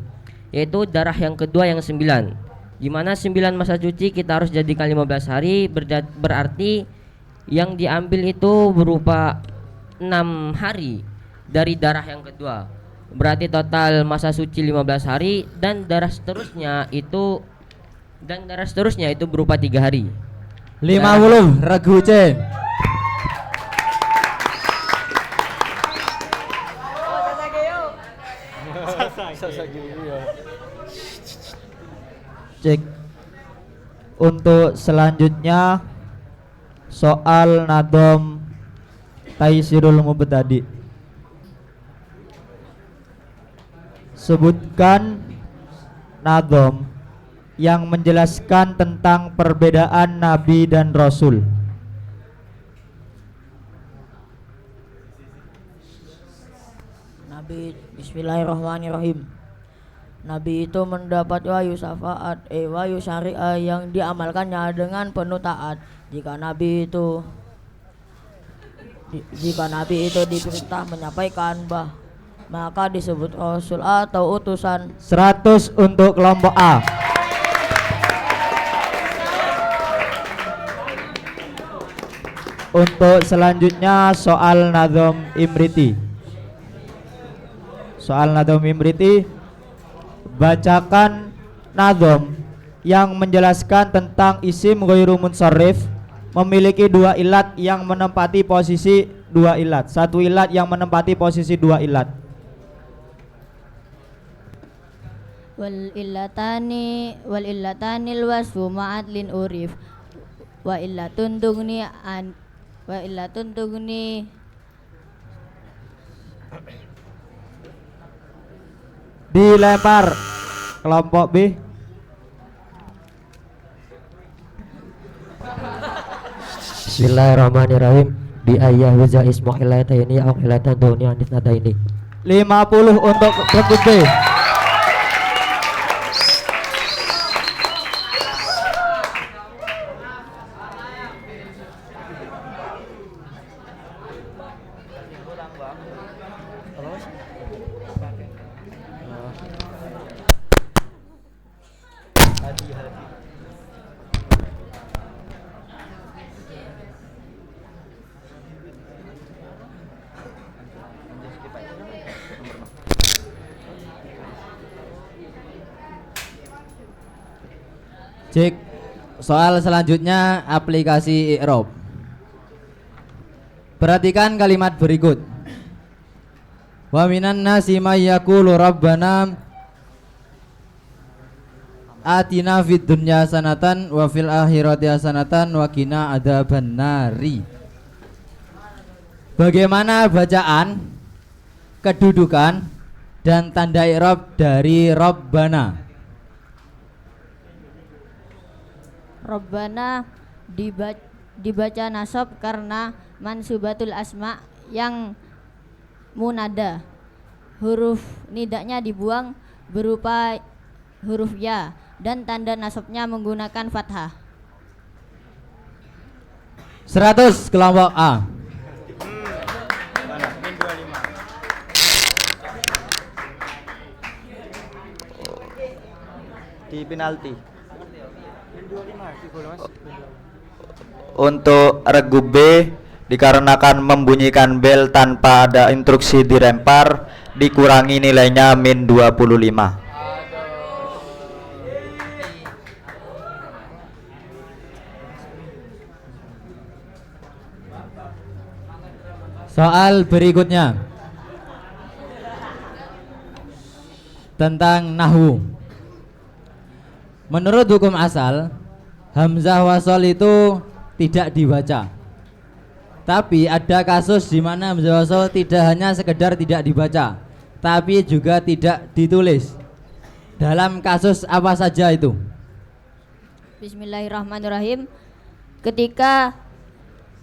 yaitu darah yang kedua yang 9. Gimana 9 masa suci kita harus jadikan 15 hari, berarti yang diambil itu berupa 6 hari dari darah yang kedua. Berarti total masa suci 15 hari dan darah seterusnya itu berupa 3 hari. 50 regu C. Cek. Untuk selanjutnya soal nadom Taisirul Mubtadi. Sebutkan nadom yang menjelaskan tentang perbedaan Nabi dan Rasul. Nabi, Bismillahirrahmanirrahim. Nabi itu mendapat wahyu syafaat, wahyu syariah yang diamalkannya dengan penuh taat. Jika Nabi itu diperintah menyampaikan maka disebut Rasul atau utusan. 100 untuk kelompok A. Untuk selanjutnya soal Nadhom Imriti. Soal Nadhom Imriti, bacakan nadhom yang menjelaskan tentang isim ghairu munsharif memiliki 2 ilat yang menempati posisi 2 ilat. 1 ilat yang menempati posisi 2 ilat. Wal illatanil wasfu ma'adlin urif wa illatun tugni dilempar kelompok B. Bismillahirrahmanirrahim. Bi ayah waza ismu ilataini au ilatan dunia nisnataini. 50 untuk kelompok B. Cek. Soal selanjutnya aplikasi i'rab. Perhatikan kalimat berikut. Wa minan nasi may yaqulu rabbana atina fid dunya sanatan wa fil akhirati hasanatan wa qina adzabannari. Bagaimana bacaan, kedudukan dan tanda i'rab dari rabbana? Rabbana dibaca nasab karena mansubatul asma yang munada. Huruf nidanya dibuang berupa huruf ya dan tanda nasabnya menggunakan fathah. 100 kelompok A. Di penalti. Untuk regu B, dikarenakan membunyikan bel tanpa ada instruksi dirempar, dikurangi nilainya min 25. Soal berikutnya tentang nahwu. Menurut hukum asal, hamzah wasol itu tidak dibaca. Tapi ada kasus di mana hamzah wasol tidak hanya sekedar tidak dibaca, tapi juga tidak ditulis. Dalam kasus apa saja itu? Bismillahirrahmanirrahim. Ketika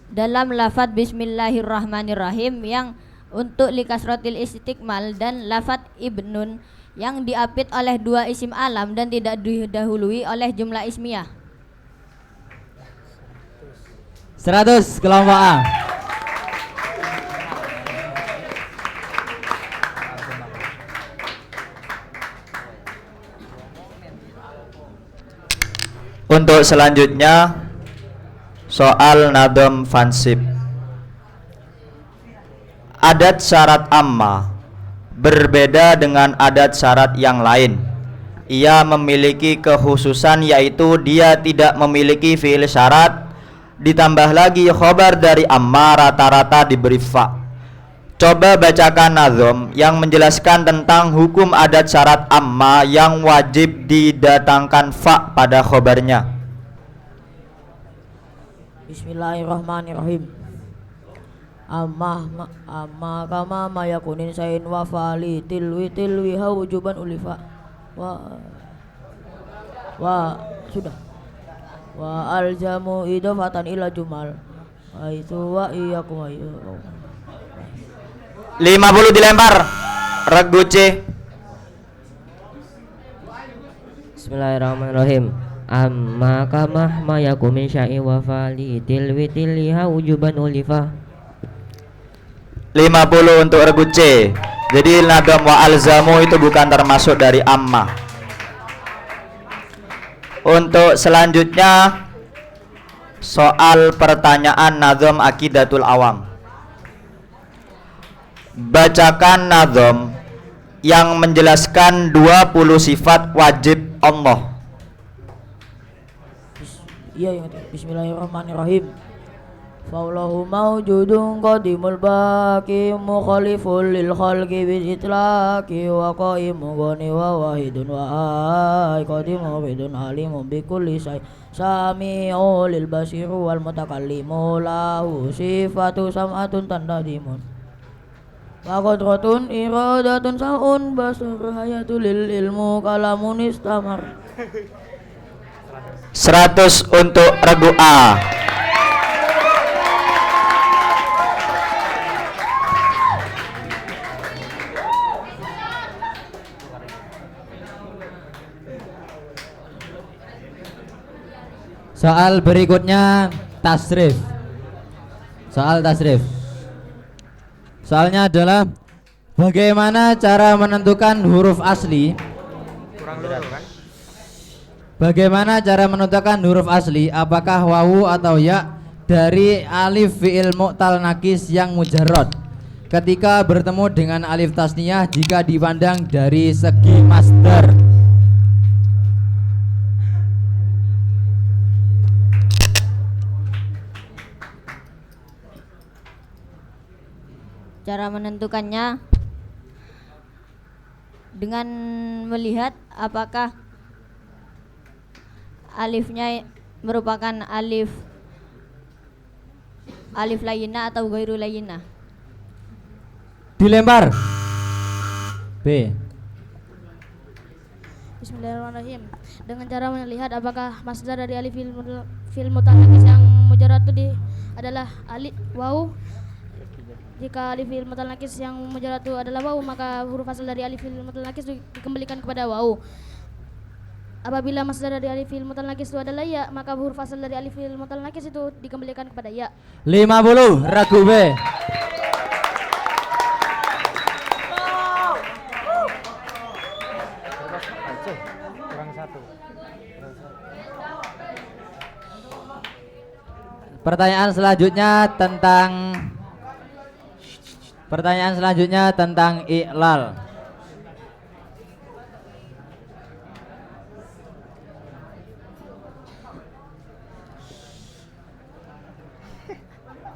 dalam lafadz Bismillahirrahmanirrahim yang untuk likasrotil istiqmal dan lafadz ibnun yang diapit oleh dua isim alam dan tidak didahului oleh jumlah ismiyah. 100 kelompok A. Untuk selanjutnya soal nadom fansib. Adat syarat amma berbeda dengan adat syarat yang lain. Ia memiliki kekhususan yaitu dia tidak memiliki fi'il syarat, ditambah lagi khobar dari amma rata-rata diberi fa. Coba bacakan nazom yang menjelaskan tentang hukum adat syarat amma yang wajib didatangkan fa pada khobarnya. Bismillahirrahmanirrahim. Amma kama mayakunin sain wa fali tilwi hawjuban ulifa wa sudah wa aljamu idofatan ila jumal wa itu wa iyakum wa 50 dilempar. Regu C. Bismillahirrahmanirrahim. Amma kama mayakum min syai'in wa fali tilwi hawjuban ulifa. 50 untuk regu C. Jadi nadom wa alzamu itu bukan termasuk dari amma. Untuk selanjutnya soal pertanyaan nadom akidatul awam. Bacakan nadom yang menjelaskan 20 sifat wajib Allah. Iya, Bismillahirrahmanirrahim. Faulahu mawjudun qadimul baqi mukhaliful lil khalqi bil itlaqi wa qaimu ghani wa wahidun wa qadimu bidun alimu bi kulli syai sami'u lil basiru wal mutakallimu lahu sifatu sam'atun tandadimun wa qadratun iradatun sa'un basur hayatul lil ilmu kalamun istamar. 100 untuk regu A. Soal berikutnya tasrif. Soal tasrif. Soalnya adalah bagaimana cara menentukan huruf asli? Bagaimana cara menentukan huruf asli? Apakah wawu atau ya dari alif fi'il mu'tal nakis yang mujarrad ketika bertemu dengan alif tasniyah jika dipandang dari segi masdar? Cara menentukannya dengan melihat apakah alifnya merupakan alif layyinah atau ghairu layyinah. Dilempar. B. Bismillahirrahmanirrahim. Dengan cara melihat apakah masdar dari alif fil mutanakis yang mujarrad itu adalah alif wawu. Jika alif fil mutanakis yang mujarrad itu adalah wawu, maka huruf asal dari alif fil mutanakis dikembalikan kepada wawu. Apabila masdar dari alif fil mutanakis itu adalah ya, maka huruf asal dari alif fil mutanakis itu dikembalikan kepada ya. 50 ragu B. Pertanyaan selanjutnya tentang i'lal.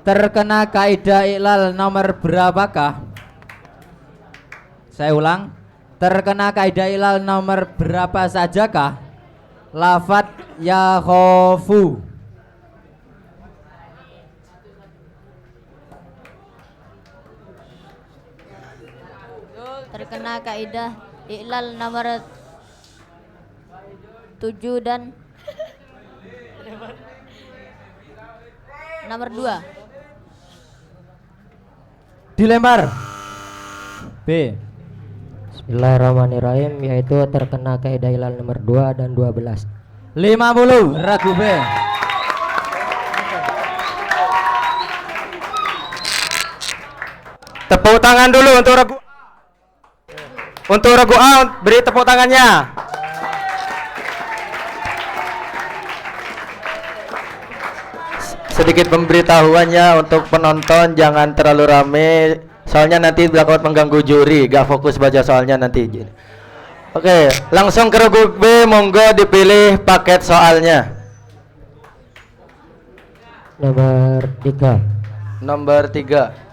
Terkena kaidah i'lal nomor berapakah? Saya ulang. Terkena kaidah i'lal nomor berapa sajakah? Lafat yakhofu. Terkena kaidah iklal nomor 7 dan nomor 2. Dilempar. B. Bismillahirrahmanirrahim, yaitu terkena kaidah ilal nomor 2 dan 12. 50 ragu B. Tepuk tangan dulu untuk regu. Untuk regu A, beri tepuk tangannya. Sedikit pemberitahuannya untuk penonton, jangan terlalu rame, soalnya nanti bakal mengganggu juri, gak fokus baca soalnya nanti. Oke, langsung ke regu B, monggo dipilih paket soalnya. Nomor 3. Nomor 3.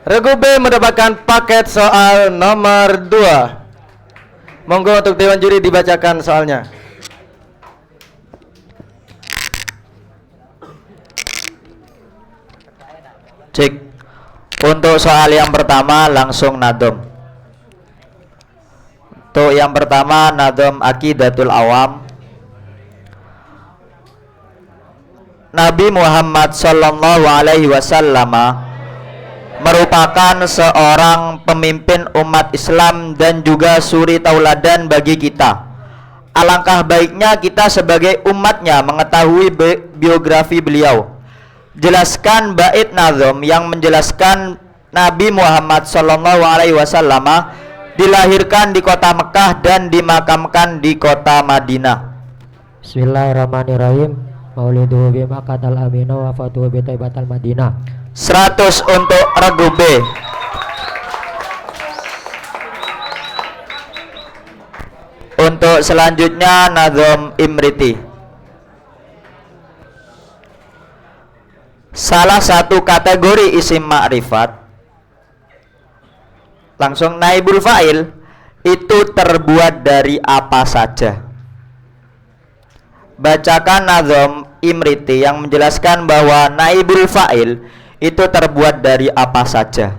Regu B mendapatkan paket soal nomor 2. Monggo untuk Dewan Juri dibacakan soalnya. Cek. Untuk soal yang pertama langsung nadom. Untuk yang pertama nadom Aqidatul Awam. Nabi Muhammad sallallahu alaihi wasallam merupakan seorang pemimpin umat Islam dan juga suri tauladan bagi kita. Alangkah baiknya kita sebagai umatnya mengetahui biografi beliau. Jelaskan bait nazom yang menjelaskan Nabi Muhammad sallallahu alaihi wasallam dilahirkan di kota Mekah dan dimakamkan di kota Madinah. Bismillahirrahmanirrahim. Maulidu bi Makkahal Aminah wa fatuhu bi Thaibatal Madinah. 100 untuk regu B. Untuk selanjutnya nazom Imriti. Salah satu kategori isim ma'rifat, langsung naibul fa'il, itu terbuat dari apa saja. Bacakan nazom Imriti yang menjelaskan bahwa naibul fa'il itu terbuat dari apa saja.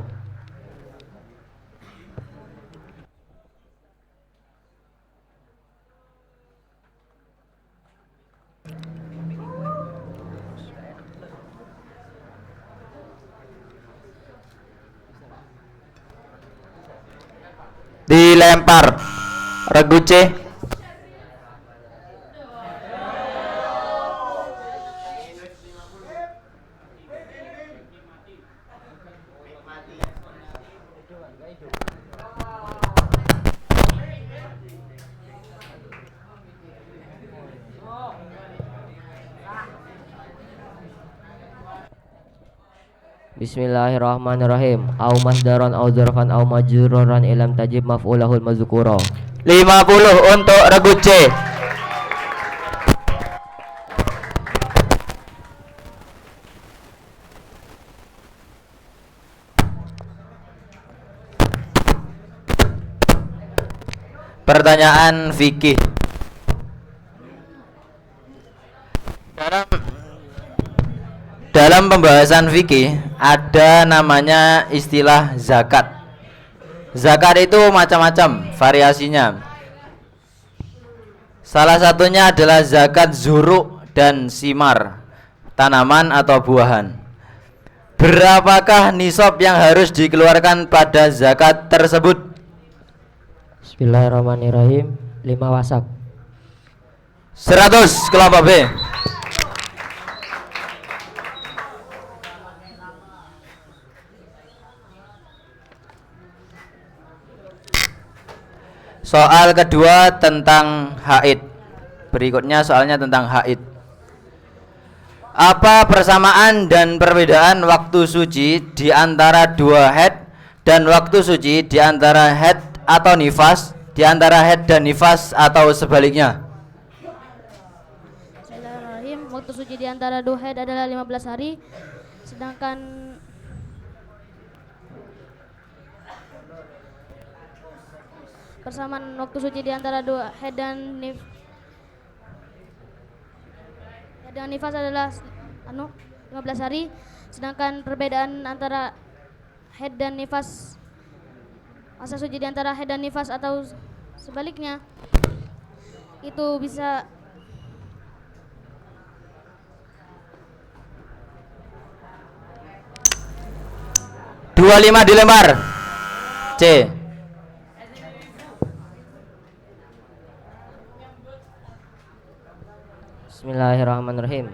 Dilempar. Regu C. Bismillahirrahmanirrahim. Au masdaron au dzarfan au majruran ilam tajib maf'ulahul mazkura. 50 untuk regu C. Pertanyaan fikih. Dalam pembahasan fikih ada namanya istilah zakat. Zakat itu macam-macam variasinya. Salah satunya adalah zakat zuruk dan simar, tanaman atau buahan. Berapakah nisab yang harus dikeluarkan pada zakat tersebut? Bismillahirrahmanirrahim. 5 wasak. 100 kelompok B. Soal kedua tentang haid. Berikutnya soalnya tentang haid. Apa persamaan dan perbedaan waktu suci di antara dua haid dan waktu suci di antara haid atau nifas, di antara haid dan nifas atau sebaliknya? Bismillahirrahmanirrahim. Waktu suci di antara dua haid adalah 15 hari, sedangkan persamaan waktu suci di antara dua haid dan nifas adalah 15 hari, sedangkan perbedaan antara haid dan nifas, masa suci di antara haid dan nifas atau sebaliknya itu bisa 25 dilempar. C. Bismillahirrahmanirrahim.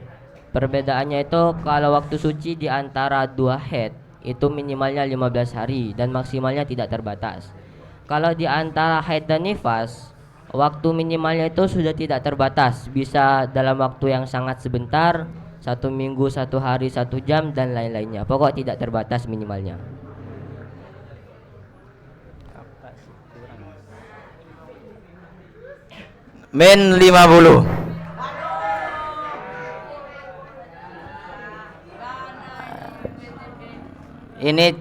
Perbedaannya itu kalau waktu suci di antara dua haid itu minimalnya 15 hari dan maksimalnya tidak terbatas. Kalau di antara haid dan nifas, waktu minimalnya itu sudah tidak terbatas, bisa dalam waktu yang sangat sebentar, 1 minggu, 1 hari, 1 jam dan lain-lainnya. Pokok tidak terbatas minimalnya. Min 50. Ini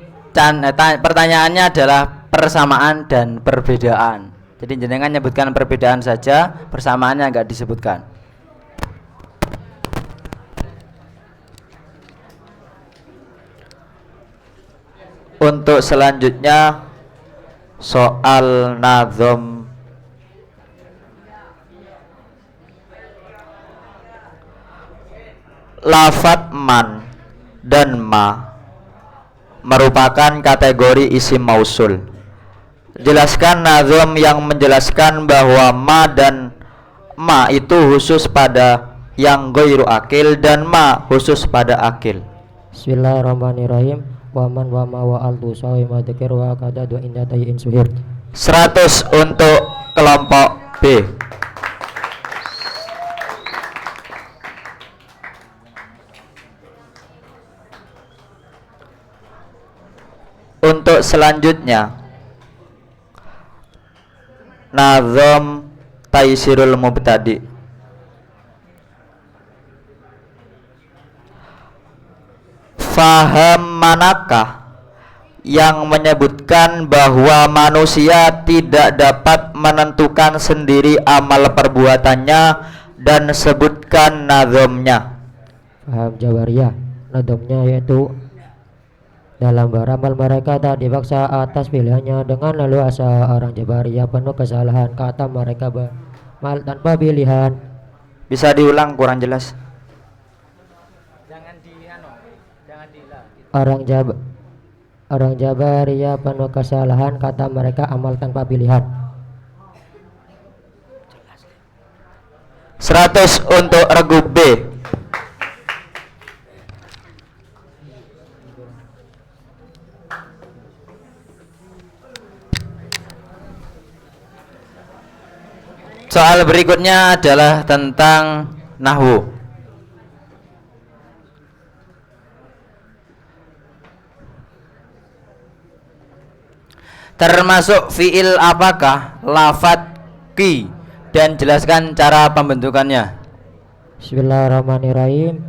pertanyaannya adalah persamaan dan perbedaan. Jadi jenengan nyebutkan perbedaan saja, persamaannya enggak disebutkan. Untuk selanjutnya soal nazom. Lafat man dan ma merupakan kategori isim mausul. Jelaskan nazom yang menjelaskan bahwa ma dan ma itu khusus pada yang ghairu akil dan ma khusus pada akil. Bismillahirrahmanirrahim. Wa man wa ma wa al tusawi ma dzikir wa kada du inda tayyin suhir. 100 untuk kelompok B. Untuk selanjutnya nazom taisirul mubtadi. Faham manakah yang menyebutkan bahwa manusia tidak dapat menentukan sendiri amal perbuatannya dan sebutkan nazomnya? Faham Jabariyah. Nazomnya yaitu dalam beramal mereka tak dipaksa atas pilihannya. Dengan leluasa orang Jabariyah penuh kesalahan, kata mereka beramal tanpa pilihan. Bisa diulang, kurang jelas. Orang Jabariyah penuh kesalahan, kata mereka amal tanpa pilihan. 100 untuk regu B. Soal berikutnya adalah tentang nahwu. Termasuk fiil apakah lafat ki dan jelaskan cara pembentukannya. Bismillahirrahmanirrahim.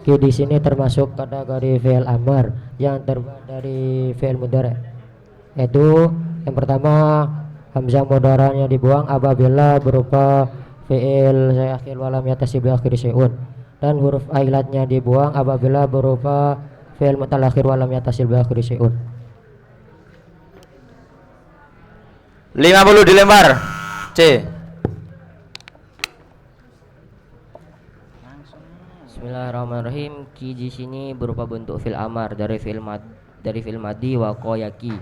Ki di sini termasuk kategori fiil amar yang terbuat dari fiil mudhari'. Yaitu yang pertama hamzah mudhari'nya dibuang apabila berupa fiil akhir walam yatasi bi akhir syai'un, dan huruf ailatnya dibuang apabila berupa fiil mutalakhir walam yatasi bi akhir syai'un. 50 dilempar. C. Bismillahirrahmanirrahim. Ki di sini berupa bentuk fiil amar dari fiil madi wa qoyaki.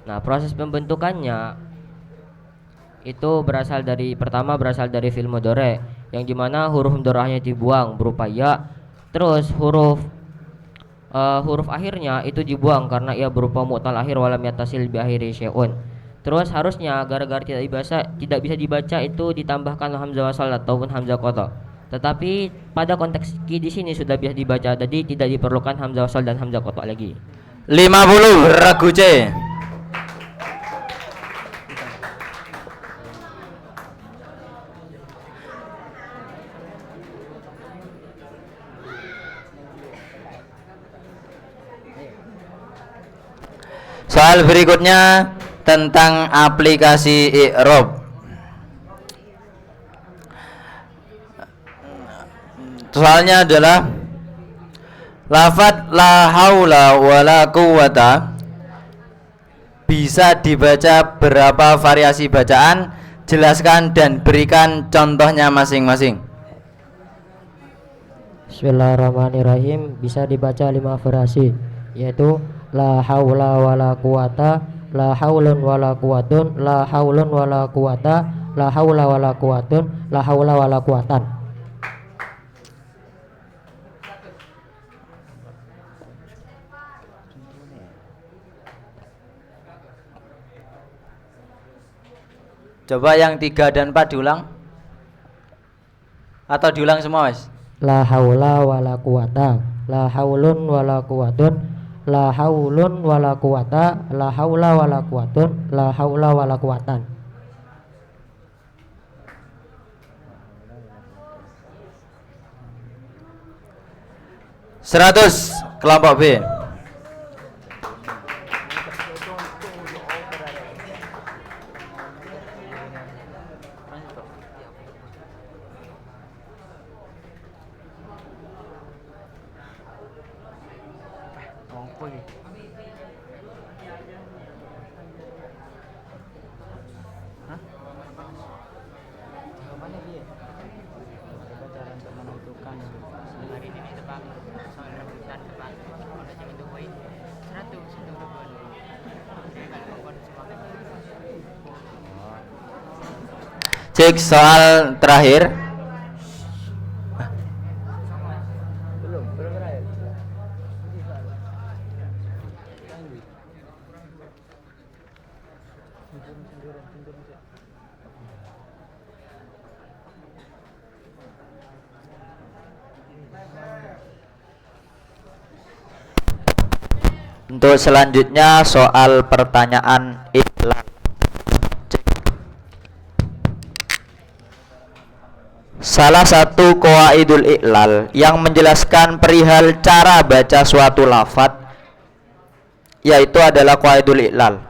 Nah, proses pembentukannya itu berasal dari fiil mudhari' yang dimana huruf mudhari'nya dibuang berupa ya, terus huruf akhirnya itu dibuang karena ia berupa mu'tal akhir walam yatasil bi akhiri syai'un. Terus harusnya gara-gara tidak bisa dibaca itu ditambahkan hamzah wasal ataupun hamzah qata. Tetapi pada konteks ki di sini sudah bisa dibaca, jadi tidak diperlukan hamzah wasal dan hamzah qata lagi. 50 regu C. Soal berikutnya tentang aplikasi i'rab. Soalnya adalah lafadz la haula wala quwata bisa dibaca berapa variasi bacaan, jelaskan dan berikan contohnya masing-masing. Bismillahirrahmanirrahim. Bisa dibaca 5 variasi, yaitu la haula wala quwata, la haulun wala quwatun, la haulun wala quwata, la haula wala quwatun, la haula wala quwatan. Coba yang 3 dan 4 diulang. Atau diulang semua, Mas? La haula wala quwata, la haulun wala quwatun, la haulun wala quwata, la haula wala quwatun, la haula wala quwatan. Seratus kelompok B. Cek soal terakhir. Untuk selanjutnya soal pertanyaan iqlal. Salah satu qawaidul iqlal yang menjelaskan perihal cara baca suatu lafadz yaitu adalah qawaidul iqlal.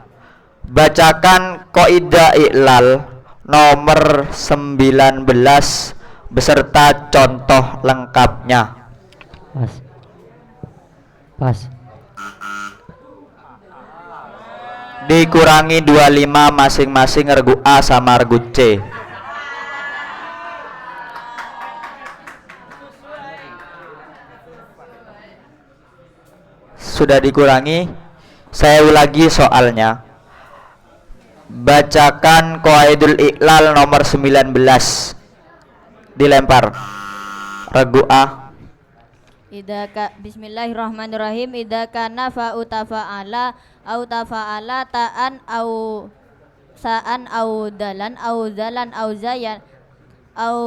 Bacakan qaidah iqlal nomor 19 beserta contoh lengkapnya. Pas. Dikurangi 25 masing-masing regu A sama regu C. Sudah dikurangi. Saya ulangi soalnya. Bacakan qawaidul iqlal nomor 19. Dilempar regu A. Bismillahirrahmanirrahim. Idza kana fa'u tafa'ala au tafa'ala ta'an au sa'an au dalan au zalan au zayan au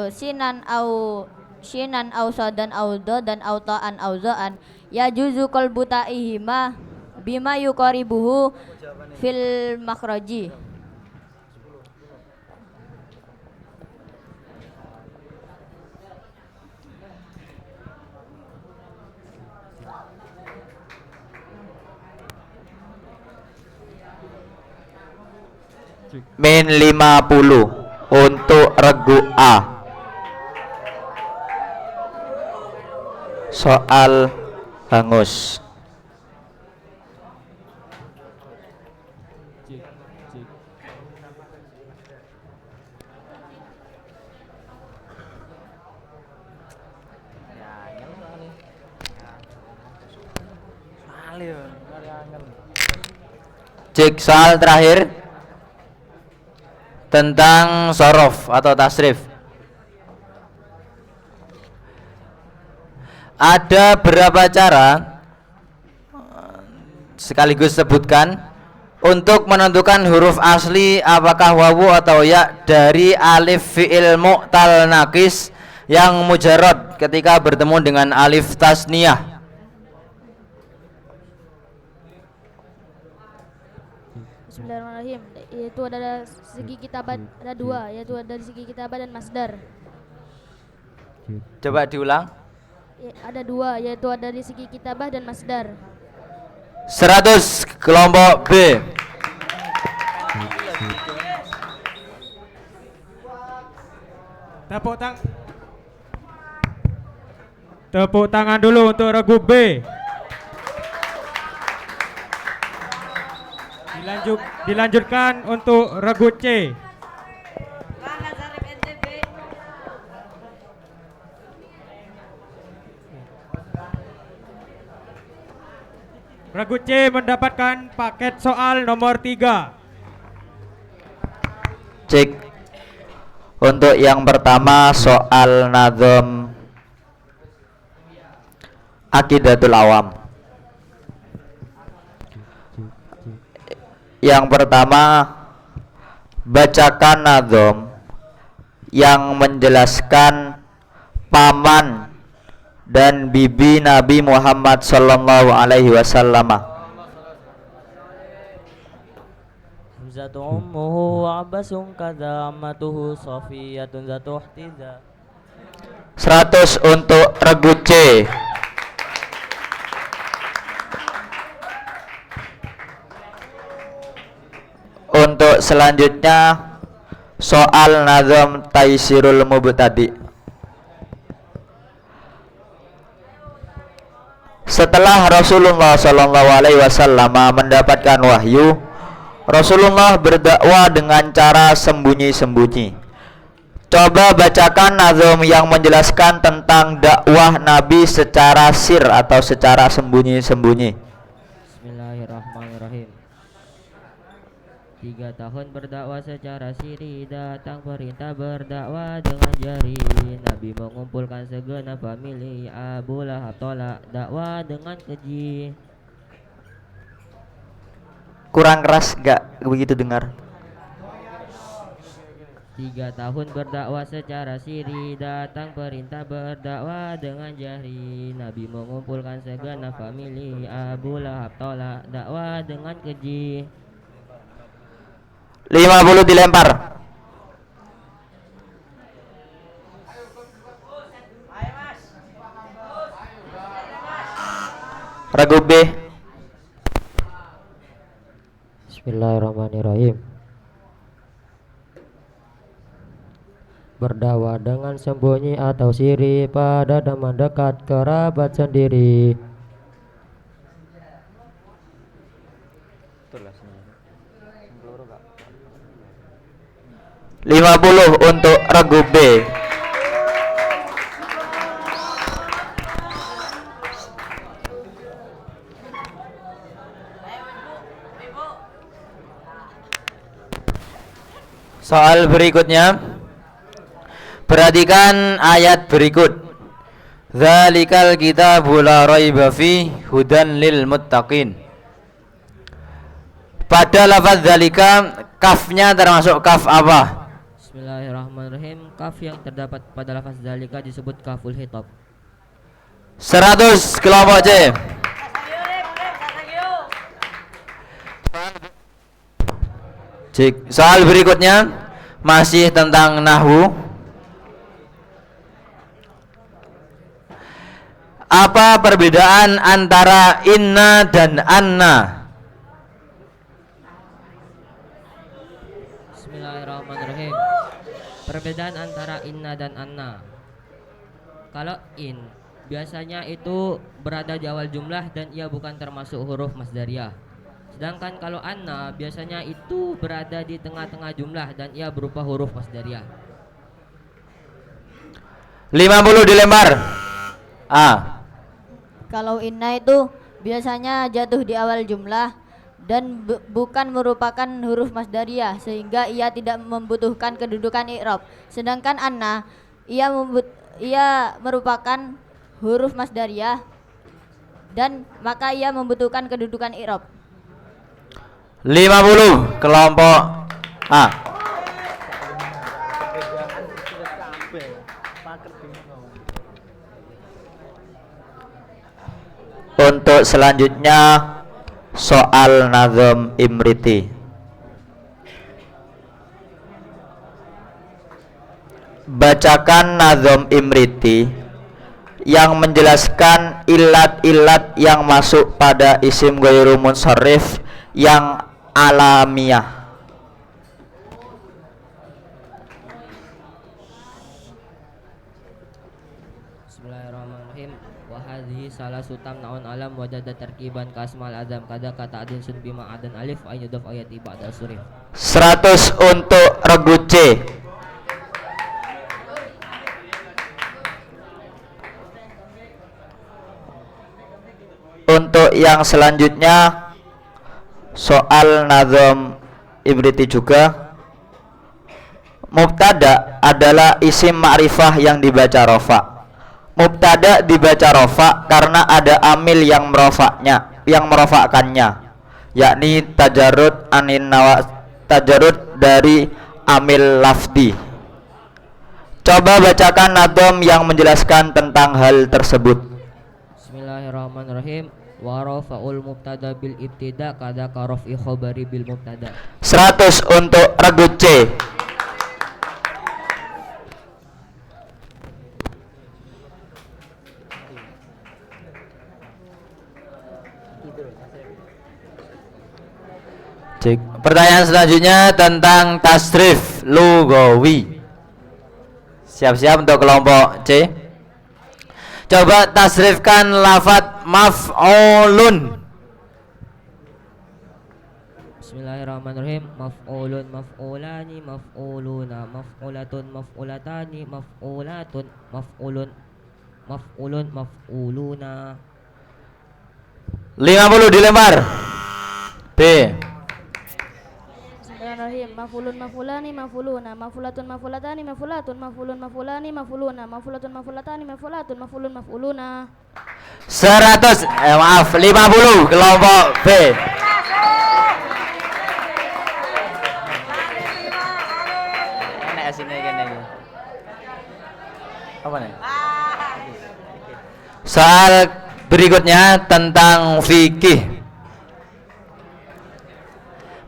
sinan au shinan au sadan au dodan au ta'an au za'an ya juzu qalbu ta'ihima bima yuqaribuhu fil makhraji. Min 50 untuk regu A. Soal hangus. Cek soal terakhir tentang sorof atau tasrif. Ada berapa cara, sekaligus sebutkan, untuk menentukan huruf asli apakah wawu atau ya dari alif fi'il mu'tal nakis yang mujarrad ketika bertemu dengan alif tasniyah. Bismillahirrahmanirrahim. Yaitu ada segi kitabat, ada dua, yaitu dari segi kitabat dan masdar. Coba diulang. Ada dua, yaitu ada dari segi kitabah dan masdar. 100 kelompok B. Tepuk tangan dulu untuk regu B. Dilanjutkan untuk regu C. Regu C mendapatkan paket soal nomor 3. Cek. Untuk yang pertama soal nazam Aqidatul Awam. Yang pertama, bacakan nazam yang menjelaskan paman dan bibi Nabi Muhammad sallallahu alaihi wasallam. Hamzatu ummuhu wa abbasun kadza ammatuhu Safiyatun zatu ihtiza. 100 untuk regu C. Untuk selanjutnya soal nazam Taisirul Mubtadi. Setelah Rasulullah sallallahu alaihi wasallam mendapatkan wahyu, Rasulullah berdakwah dengan cara sembunyi-sembunyi. Coba bacakan nazam yang menjelaskan tentang dakwah Nabi secara sir atau secara sembunyi-sembunyi. Bismillahirrahmanirrahim. 3 tahun berdakwah secara siri, datang perintah berdakwah dengan jari. Nabi mengumpulkan segenap famili, Abu Lahab tolak dakwah dengan keji. Kurang keras gak begitu dengar? 3 tahun berdakwah secara siri, datang perintah berdakwah dengan jari. Nabi mengumpulkan segenap famili, Abu Lahab tolak dakwah dengan keji. 50 dilempar. Regu B. Bismillahirrahmanirrahim. Berdakwah dengan sembunyi atau siri pada teman dekat kerabat sendiri. 50 untuk regu B. Soal berikutnya, perhatikan ayat berikut. Dzalikal kitabu la raiba fi hudan lil muttaqin. Pada lafaz dzalika, kafnya termasuk kaf apa? Bismillahirrahmanirrahim. Kaf yang terdapat pada lafaz dzalika disebut kaful khitab. 100 kelompok C. Cik. Soal berikutnya masih tentang nahwu. Apa perbedaan antara inna dan anna? Bismillahirrahmanirrahim. Perbedaan antara inna dan anna. Kalau in biasanya itu berada di awal jumlah dan ia bukan termasuk huruf masdariyah. Sedangkan kalau anna biasanya itu berada di tengah-tengah jumlah dan ia berupa huruf masdariyah. 50 dilempar. A. Kalau inna itu biasanya jatuh di awal jumlah dan bukan merupakan huruf masdariyah sehingga ia tidak membutuhkan kedudukan i'rab. Sedangkan anna ia merupakan huruf masdariyah dan maka ia membutuhkan kedudukan i'rab. 50 kelompok A. Untuk selanjutnya soal nazam Imriti. Bacakan nazam Imriti yang menjelaskan ilat-ilat yang masuk pada isim ghairu munsharif yang alamiah. Bismillahirrahmanirrahim. Wa hadhihi salasu tamnaun alam wajada tarkiban kasmal adam kada kata adin sun bima adan alif ain yudaf ayati ba'da surif. 100 untuk regu C. Untuk yang selanjutnya soal nazam ibriti juga. Mubtada adalah isim ma'rifah yang dibaca rofa. Mubtada dibaca rofa karena ada amil yang merofakkannya, yakni tajarrud tajarrud dari amil lafdi. Coba bacakan nadom yang menjelaskan tentang hal tersebut. Bismillahirrahmanirrahim. Wa rafa'ul mubtada bil ibtida kada karofi khobari bil mubtada. 100 untuk regu C. Cek. Pertanyaan selanjutnya tentang tasrif lugawi. Siap-siap untuk kelompok C. Coba tasrifkan lafadz maf'ulun. Bismillahirrahmanirrahim. Maf'ulun, maf'ulani, maf'uluna, maf'ulatun, maf'ulatani, maf'ulatun, maf'ulun, maf'ulun, maf'uluna. 50 dilempar. B. Bismillahirrahmanirrahim. Mafulun mafulani mafuluna mafulatun mafulatani mafulatun mafulun mafulani mafuluna mafulatun mafulatani mafulatun mafulun mafuluna. 100 maaf 50 kelompok B. Enak asine kene iki. Apa nih? Soal berikutnya tentang fikih.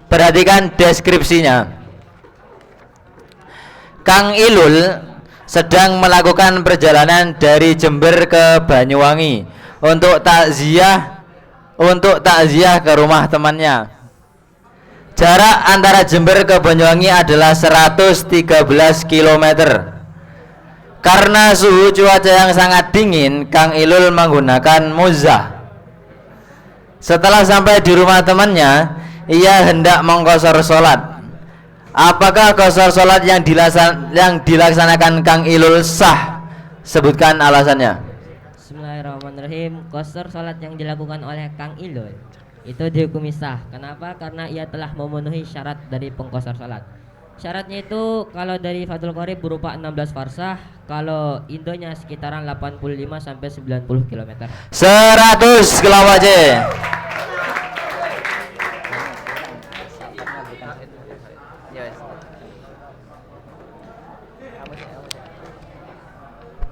Perhatikan deskripsinya. Kang Ilul sedang melakukan perjalanan dari Jember ke Banyuwangi untuk takziah ke rumah temannya. Jarak antara Jember ke Banyuwangi adalah 113 km. Karena suhu cuaca yang sangat dingin, Kang Ilul menggunakan muzah. Setelah sampai di rumah temannya, ia hendak mengqashar sholat. Apakah qashar sholat yang dilaksanakan Kang Ilul sah? Sebutkan alasannya. Bismillahirrahmanirrahim. Qashar sholat yang dilakukan oleh Kang Ilul itu dihukumi sah. Kenapa? Karena ia telah memenuhi syarat dari pengqashar sholat. Syaratnya itu kalau dari Fathul Qorib berupa 16 farsah, kalau Indonya sekitaran 85 sampai 90 km. 100 kelompok C.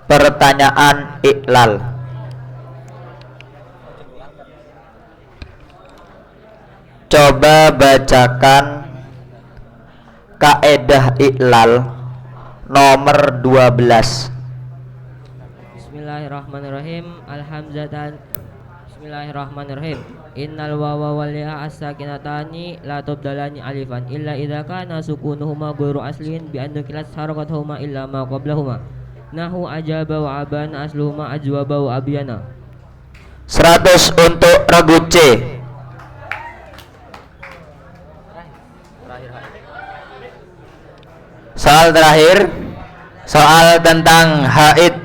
Pertanyaan iklal. Coba bacakan kaedah iklal nomor 12. Bismillahirrahmanirrahim. Alhamdulillah. Bismillahirrahmanirrahim. Innal wawa wal ya as-sakinatani la tubdalani alifan illa idza kana sukunuhuma ghairu aslin bi anna kilas harakatuhuma illa ma qablahuma. Nahu ajaba wa abana asluhuma ajwaba wa abiyana. 100 untuk regu C. Soal terakhir, soal tentang haid.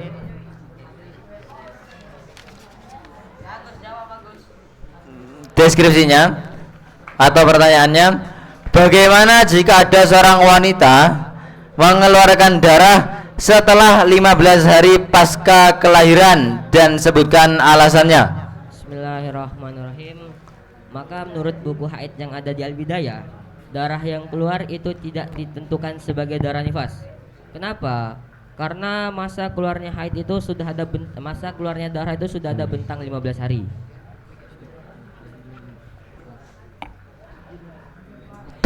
Deskripsinya atau pertanyaannya, bagaimana jika ada seorang wanita mengeluarkan darah setelah 15 hari pasca kelahiran dan sebutkan alasannya. Bismillahirrahmanirrahim. Maka menurut buku haid yang ada di Al-Bidayah, darah yang keluar itu tidak ditentukan sebagai darah nifas. Kenapa? Karena masa keluarnya haid itu sudah ada masa keluarnya darah itu sudah ada bentang 15 hari.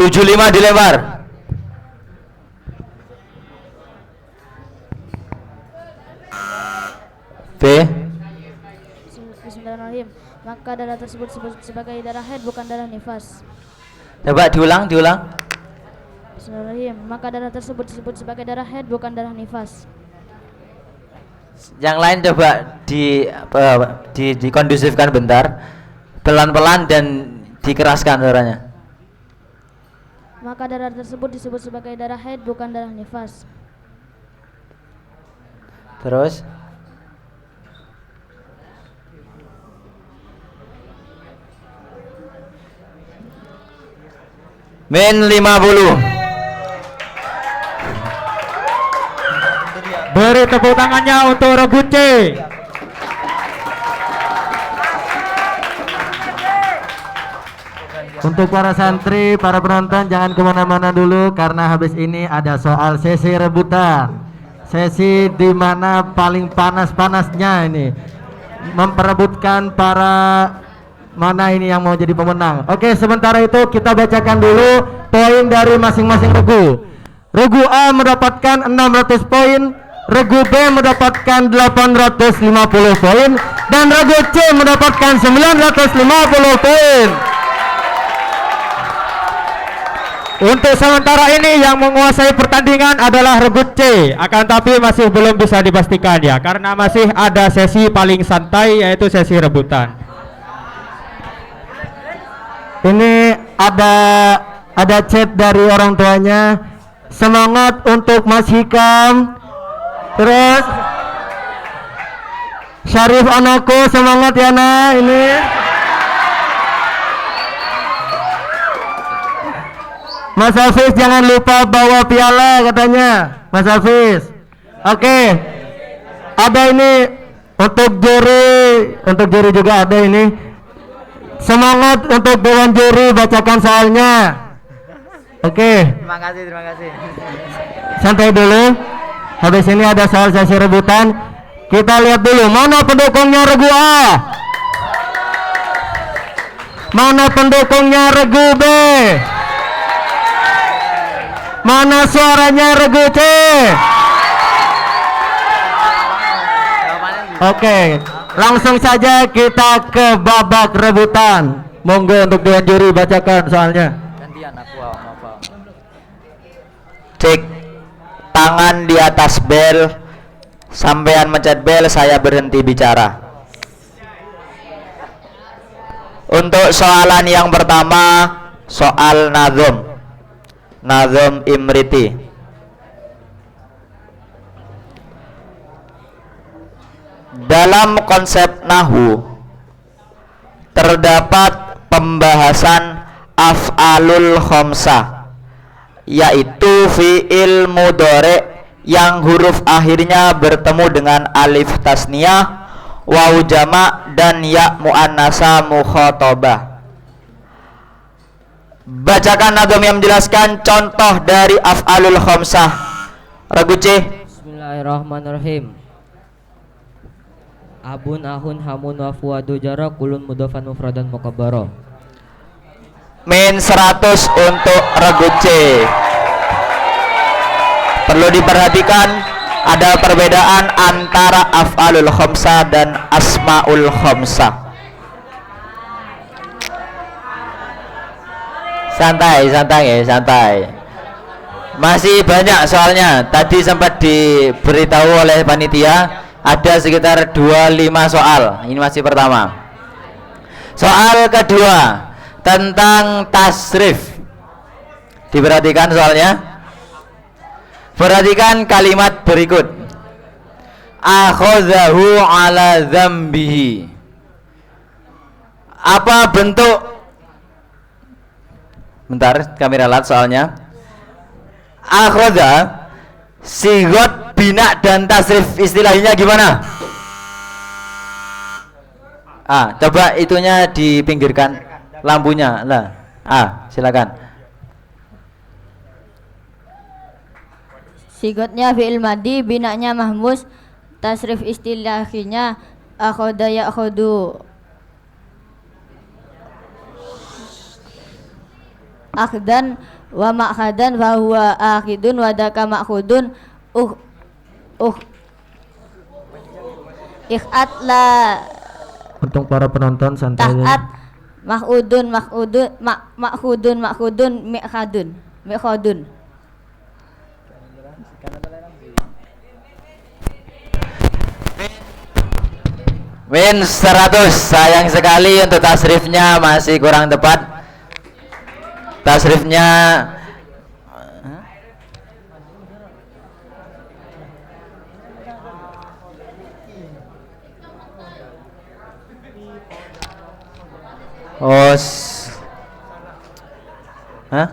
75 dilempar. B. Bismillahirrahmanirrahim. Maka darah tersebut disebut sebagai darah haid bukan darah nifas. Coba diulang. Bismillahirrahmanirrahim. Maka darah tersebut disebut sebagai darah haid bukan darah nifas. Yang lain coba dikondusifkan bentar, pelan-pelan dan dikeraskan suaranya. Maka darah tersebut disebut sebagai darah haid, bukan darah nifas. Terus min 50. Beri tepuk tangannya untuk Regu C. Untuk para santri, para penonton jangan kemana-mana dulu karena habis ini ada soal sesi rebutan. Sesi di mana paling panas-panasnya ini memperebutkan para mana ini yang mau jadi pemenang. Oke, sementara itu kita bacakan dulu poin dari masing-masing regu. Regu A mendapatkan 600 poin, regu B mendapatkan 850 poin, dan regu C mendapatkan 950 poin. Untuk sementara ini yang menguasai pertandingan adalah Regu C, akan tapi masih belum bisa dipastikan ya, karena masih ada sesi paling santai yaitu sesi rebutan. Ini ada chat dari orang tuanya. Semangat untuk Mas Hikam. Terus Syarif anakku, semangat ya nak. Ini Mas Hafiz jangan lupa bawa piala katanya, Mas Hafiz. Oke. Ada ini untuk juri juga ada ini. Semangat untuk dewan juri, bacakan soalnya. Oke. Terima kasih. Santai dulu. Habis ini ada soal sesi rebutan. Kita lihat dulu mana pendukungnya Regu A. Mana pendukungnya Regu B. Mana suaranya Regu C? Oke, langsung saja kita ke babak rebutan. Monggo untuk dewan juri bacakan soalnya. Gantian aku apa? Cek tangan di atas bel. Sampean mencet bel, saya berhenti bicara. Untuk soalan yang pertama, soal Nazom Imriti. Dalam konsep nahu terdapat pembahasan af'alul khamsah, yaitu fi'il mudhari yang huruf akhirnya bertemu dengan alif tasniyah, waw jama' dan ya muannasa mukhatabah. Bacakan nazom yang menjelaskan contoh dari af'alul khamsah. Regu C. Bismillahirrahmanirrahim. Abun, ahun, hamun, wafuadu, jara, kulun, mudofan, mufradan, mukabbaro. Min 100 untuk Regu C. Perlu diperhatikan ada perbedaan antara af'alul khamsah dan asmaul khamsah. Santai. Masih banyak soalnya. Tadi sempat diberitahu oleh panitia ada sekitar 25 soal. Ini masih pertama. Soal kedua tentang tasrif. Diperhatikan soalnya. Perhatikan kalimat berikut. Akhadhahu ala dzambihi. Apa bentuk? Bentar, kamera lat soalnya. Akhadha sigot bina dan tasrif istilahnya gimana? Coba itunya dipinggirkan lampunya lah. Silakan. Sigotnya fi'il madi, binanya mahmus, tasrif istilahnya akhadha ya'khudhu. Akhdan wa ma'khadan fa huwa akhidun wa daka ma'khudun ikhat la. Untuk para penonton santai. Ta'at ma'khudun mi'khadun. Min 100. Sayang sekali untuk tasrifnya masih kurang tepat. Tasrifnya Hah?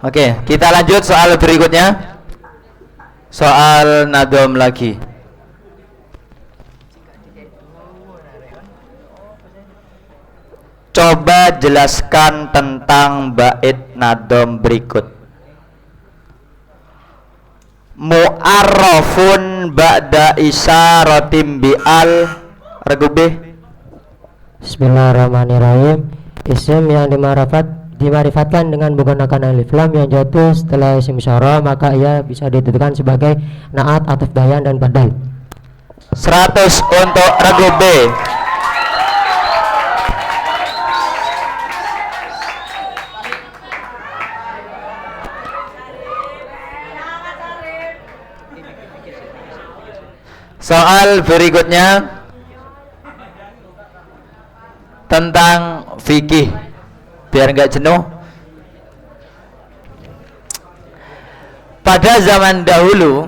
Oke, kita lanjut soal berikutnya. Soal nadom lagi. Coba jelaskan tentang bait nadom berikut. Mu'arrafun ba'da isyaratim bi'al. Regu B. Bismillahirrahmanirrahim. Isim yang dimarifatkan dengan menggunakan alif lam yang jatuh setelah isim isyarah, maka ia bisa ditentukan sebagai naat, ataf bayan, dan badal. 100 untuk regu B. Soal berikutnya tentang fikih, biar nggak jenuh. Pada zaman dahulu,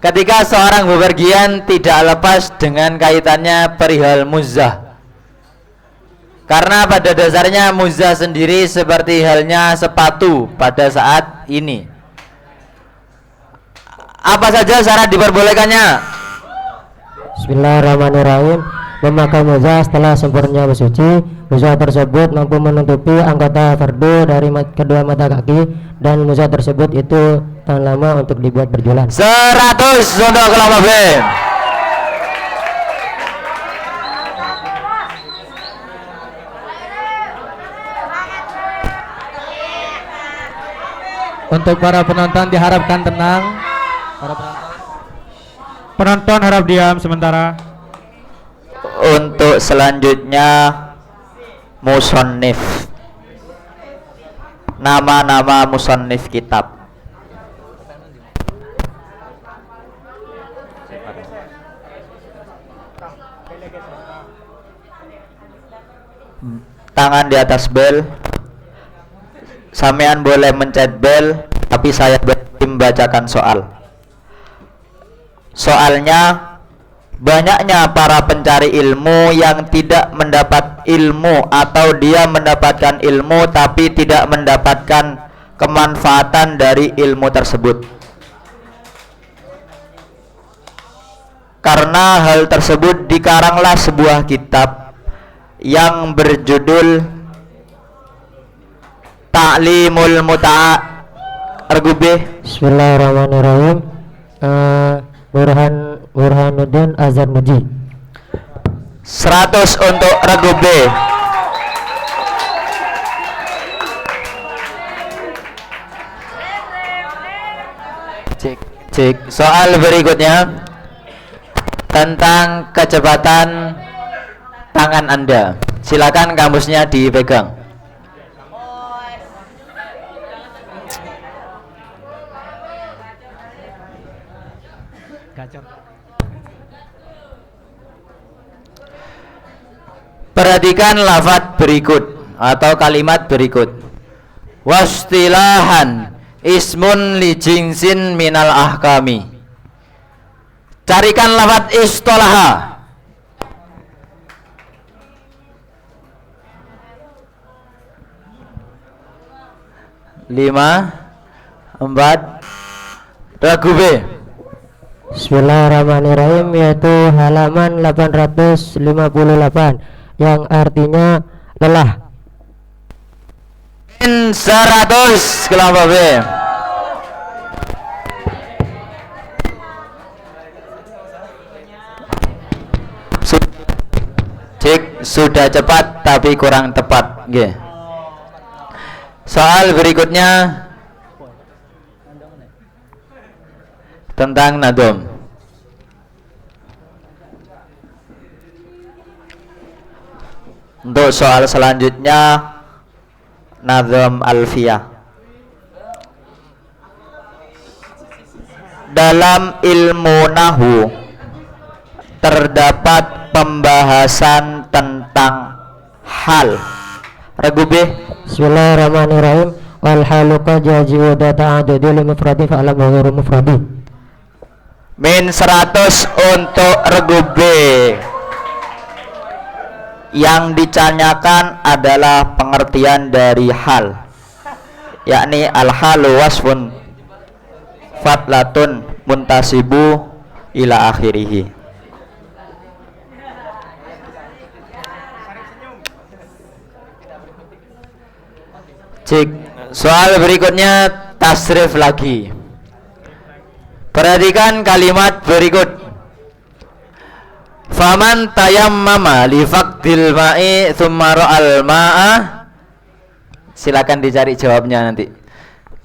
ketika seorang bepergian tidak lepas dengan kaitannya perihal muzzah. Karena pada dasarnya muzzah sendiri seperti halnya sepatu pada saat ini. Apa saja syarat diperbolehkannya? Bismillahirrahmanirrahim. Memakai muzah setelah sempurna bersuci. Muzah tersebut mampu menutupi anggota fardu dari kedua mata kaki, dan muzah tersebut itu tahan lama untuk dibuat berjualan. 100 untuk kelompok B. Untuk para penonton diharapkan tenang. Penonton harap diam sementara. Untuk selanjutnya musannif. Nama-nama musannif kitab. Tangan di atas bel. Sampean boleh mencet bel, tapi saya membacakan soal. Soalnya, banyaknya para pencari ilmu yang tidak mendapat ilmu, atau dia mendapatkan ilmu tapi tidak mendapatkan kemanfaatan dari ilmu tersebut. Karena hal tersebut dikaranglah sebuah kitab yang berjudul Ta'limul Muta'a. Regu B. Bismillahirrahmanirrahim. Burhanuddin Azhar Muji. 100 untuk regu B. Cek. Soal berikutnya tentang kecepatan tangan Anda. Silakan kamusnya dipegang. Perhatikan lafadz berikut atau kalimat berikut. Wastilahan ismun li jinsin minal ahkami. Carikan lafadz istolaha. Lima, 4, regu B. Bismillahirrahmanirrahim, yaitu halaman 858 yang artinya lelah. 100 kelompok B. Cek, sudah cepat tapi kurang tepat. Nggih. Soal berikutnya tentang nadom. Untuk soal selanjutnya nadom alfiyah. dalam ilmu nahwu terdapat pembahasan tentang hal. Regu B. Bismillahirrahmanirrahim. Wal halu qad yaji'u ta'addudi li mufradi fa alam ghairu mufradi. Min 100 untuk regu B. Yang ditanyakan adalah pengertian dari hal, yakni al-halu wasfun fatlatun muntasibu ila akhirih. Cik, soal berikutnya tasrif lagi. Perhatikan kalimat berikut. Faman tayammama li faqdil ma'i tsumma ra'al ma'a. Silakan dicari jawabnya nanti.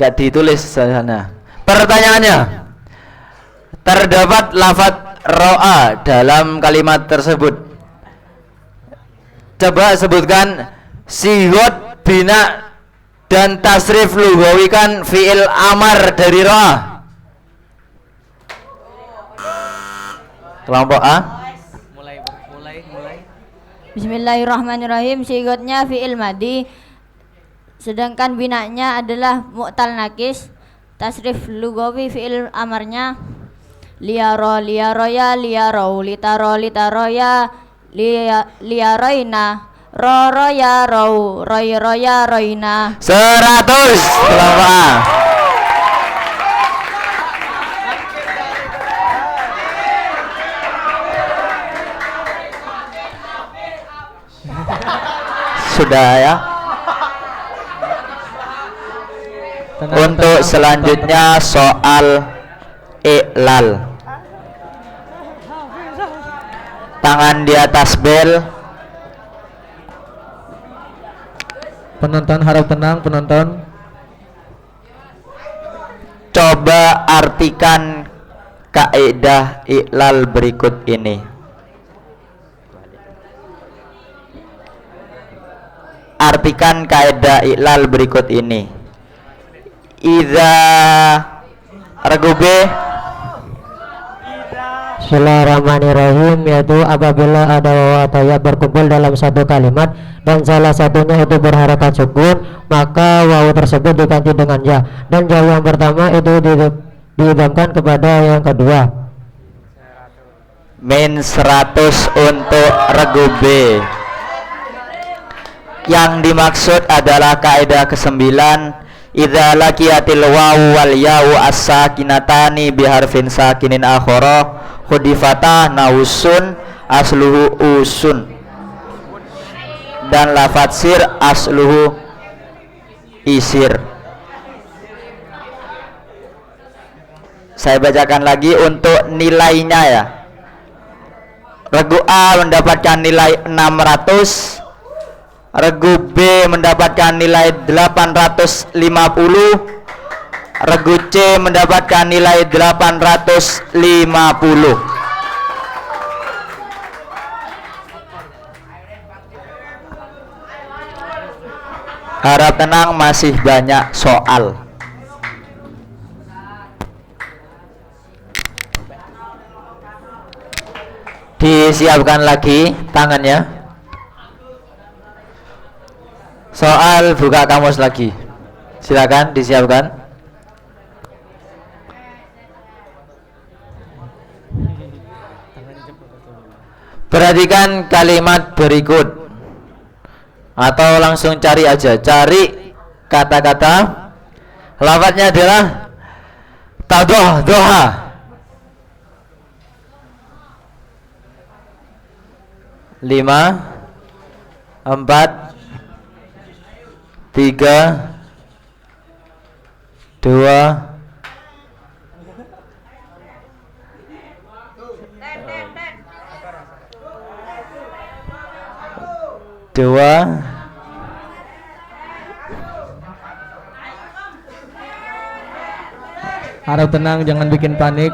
Gak ditulis sana. Pertanyaannya, terdapat lafaz ro'a dalam kalimat tersebut. Coba sebutkan sigot bina dan tasrif lughawi kan fi'il amar dari ro'a. Kelompok A. Bismillahirrahmanirrahim. Sigotnya fi'il madi, sedangkan binanya adalah mu'tal nakis. Tasrif lugawi fi'il amarnya liyaro liyaroya liyarau litaro litaroya liyaroina roroya rau roya roina. 100 kelompok A. Sudah ya. Untuk selanjutnya soal iklal. Tangan di atas bel. Penonton harap tenang, penonton. Coba artikan kaidah iklal berikut ini. Artikan kaidah iklal berikut ini. Idza regu B. Bismillahirrahmanirrahim, yaitu apabila ada waw atau ya berkumpul dalam satu kalimat dan salah satunya itu berharakat sukun, maka waw tersebut diganti dengan ya, dan ya yang pertama itu diidhamkan kepada yang kedua. Min 100 untuk regu B. Yang dimaksud adalah kaidah ke-9, idza laqiyatil wawu wal ya'u as-sakinatani biharfin sakinin akhara khudifata nausun asluhu usun, dan lafadz sir asluhu isir. Saya bacakan lagi untuk nilainya ya. Regu A mendapatkan nilai 600, regu B mendapatkan nilai 850, regu C mendapatkan nilai 850. Harap tenang, masih banyak soal. Disiapkan lagi tangannya. Soal buka kamus lagi. Silakan disiapkan. Perhatikan kalimat berikut, atau langsung cari aja. Cari kata-kata. Lafadznya adalah tadoh doha. Lima, 4, 3, 2, 2. Harap tenang, jangan bikin panik.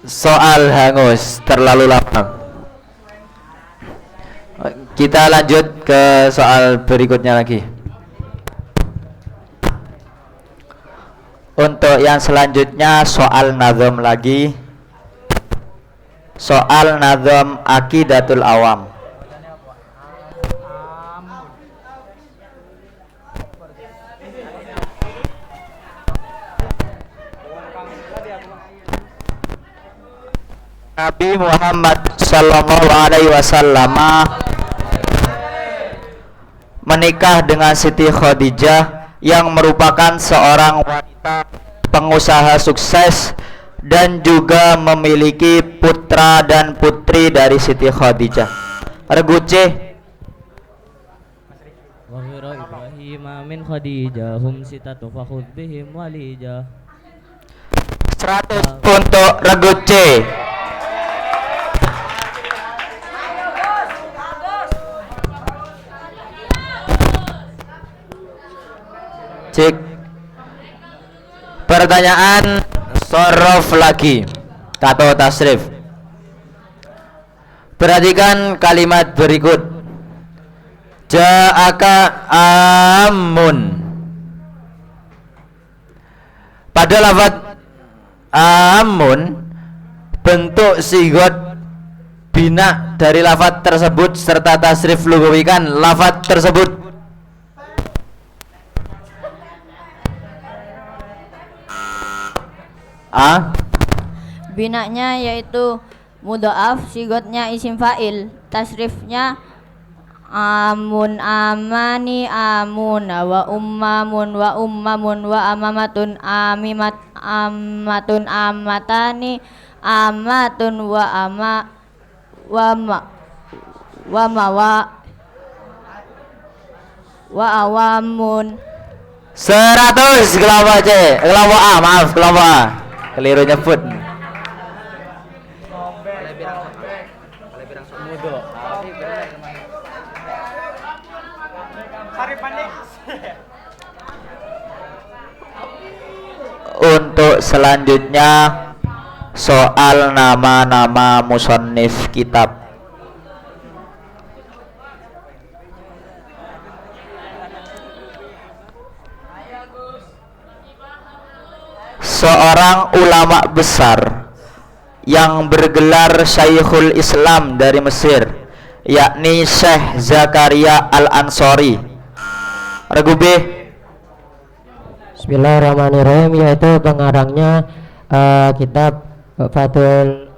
Soal hangus, terlalu lapang. Kita lanjut ke soal berikutnya lagi. Untuk yang selanjutnya soal nazam lagi. Soal nazam Aqidatul Awam. Nabi Muhammad sallallahu alaihi wasallam menikah dengan Siti Khadijah yang merupakan seorang wanita pengusaha sukses dan juga memiliki putra dan putri dari Siti Khadijah. Regu C. Wa ghira Ibrahim min Khadijah hum sitatu fakhudh bihim walija. 100 untuk regu C. Cek. Pertanyaan sorof lagi atau tasrif. Perhatikan kalimat berikut. Ja'aka amun. Pada lafaz amun, bentuk sigot bina dari lafaz tersebut serta tasrif lugawikan lafaz tersebut. A. Binanya yaitu mudhaaf, sigotnya isim fa'il, tasrifnya amun amani amun wa ummamun wa ummamun wa amamatun amimat amatun amatani amatun wa ama wa ma wa mawa wa awamun. 100 kelompok C, kelompok A, maaf kelompok A. Keliru nyebut. Untuk selanjutnya soal nama-nama musannif kitab. Seorang ulama besar yang bergelar Syekhul Islam dari Mesir, yakni Syekh Zakaria Al-Ansori. Regu B. Bismillahirrahmanirrahim, yaitu pengarangnya kitab Fathul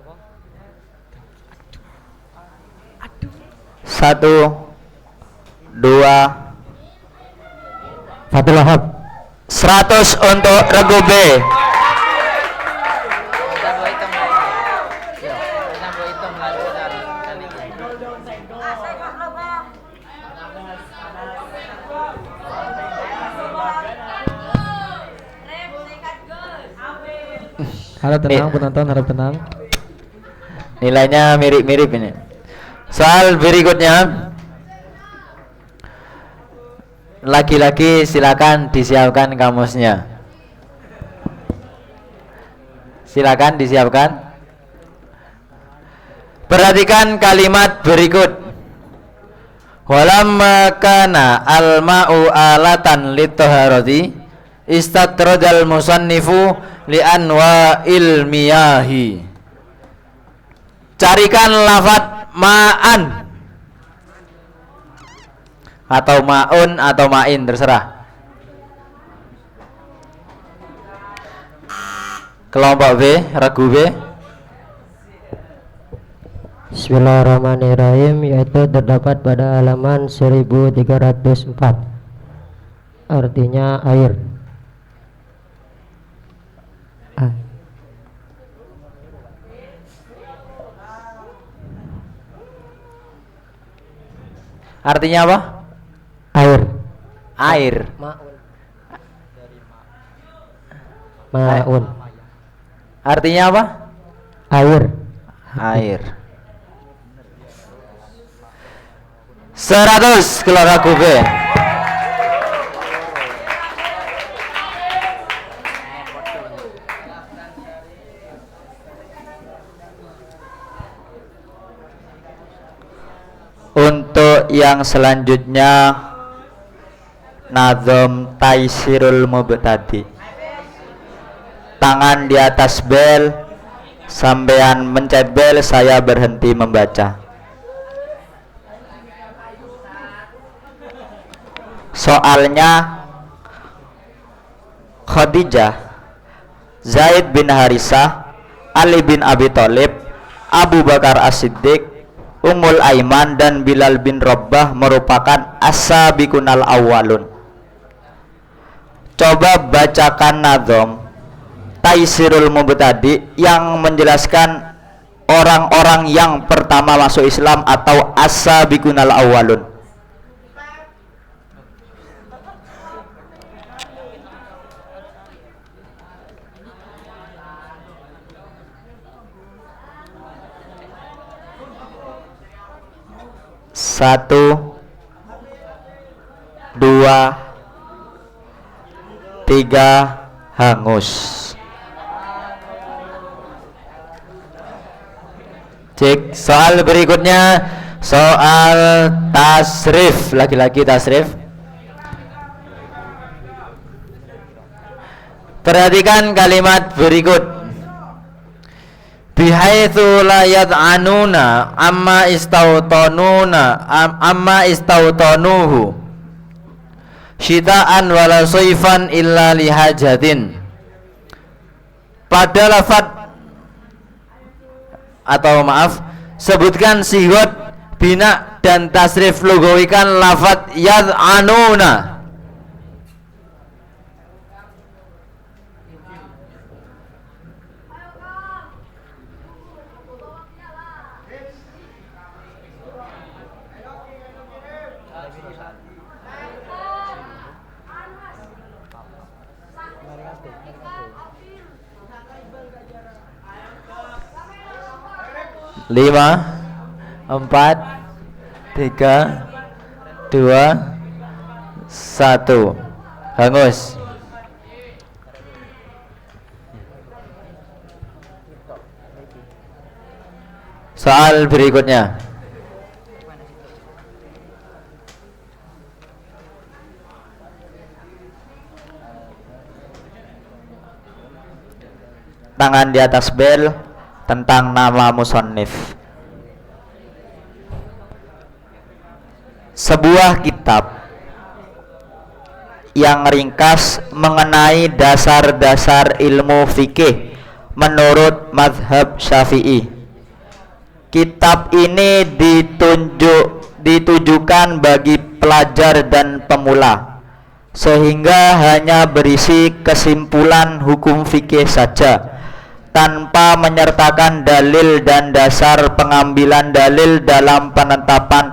1 2 Fathul Wahab. 100 untuk regu B. Harap tenang penonton, harap tenang. Nilainya mirip-mirip ini. Soal berikutnya. Laki-laki silakan disiapkan kamusnya. Silakan disiapkan. Perhatikan kalimat berikut. Walamma kana al-ma'u alatan lit-taharati istatrajal musannifu li anwa'il miyahi. Carikan lafaz ma'an atau ma'un atau ma'in, terserah. Kelompok B, regu B. Bismillahirrahmanirrahim, yaitu terdapat pada halaman 1304. Artinya air. Artinya apa? Air. Air. Ma'un. Artinya apa? Air. Air. 100 kalau ragu B. Untuk yang selanjutnya nazam Taisirul Mubtadi. tangan di atas bel, sampean mencet bel, saya berhenti membaca. Soalnya Khadijah, Zaid bin Harisah, Ali bin Abi Thalib, Abu Bakar As-Siddiq, Ummul Aiman dan Bilal bin Rabbah merupakan as-sabiqunal awwalun. Coba bacakan nazom Taisirul Mubtadi yang menjelaskan orang-orang yang pertama masuk Islam atau as-sabiqunal awwalun. Satu, dua, tiga, hangus. Cek soal berikutnya, soal tasrif, laki-laki tasrif. Perhatikan kalimat berikut. Bihaitsu la yad'anuna amma istautonuhu syita'an wala soifan illa lihajatin. Pada lafad atau maaf, sebutkan sigot, bina dan tasrif lugawikan lafad yad'anuna. Lima, empat, tiga, dua, satu, hangus. Soal berikutnya. Tangan di atas bel, tentang nama musannif. Sebuah kitab yang ringkas mengenai dasar-dasar ilmu fikih menurut mazhab Syafi'i. Kitab ini ditujukan bagi pelajar dan pemula, sehingga hanya berisi kesimpulan hukum fikih saja, tanpa menyertakan dalil dan dasar pengambilan dalil dalam penetapan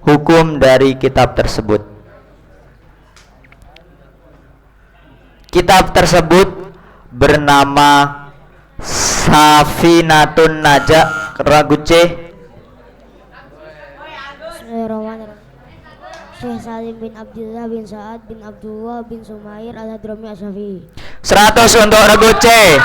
hukum dari kitab tersebut. Kitab tersebut bernama Safinatun Najah Raguce. Bismillahirrahmanirrahim. Syekh Salim bin Abdullah bin Sa'ad bin Abdullah bin Sumair al-Hadrami Asy-Syafi'i. 100 untuk Raguce.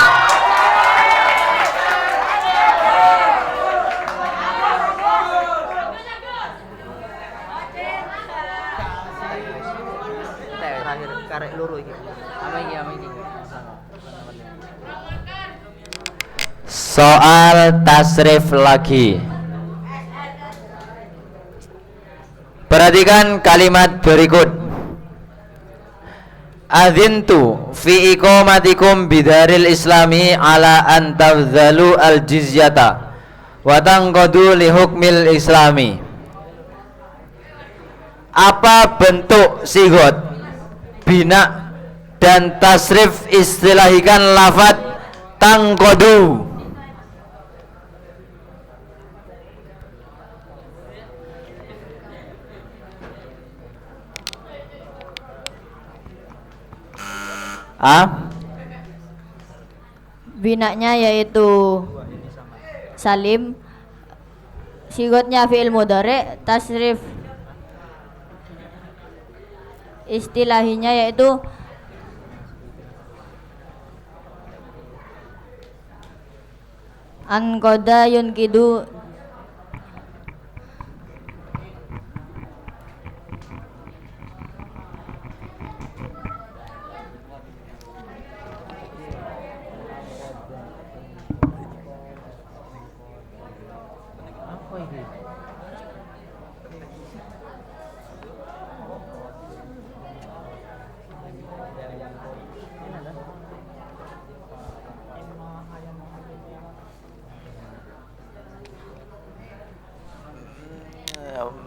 Soal tasrif lagi. Perhatikan kalimat berikut. Adzintu fi iqamatikum bidaril islami ala an tabdhalu al jizyata wa tanqadu li hukmil islami. Apa bentuk sigot, bina dan tasrif istilahikan lafad tanqadu? Binanya yaitu salim, sigotnya fi'il mudhari, tasrif istilahinya yaitu anqada yunqidu.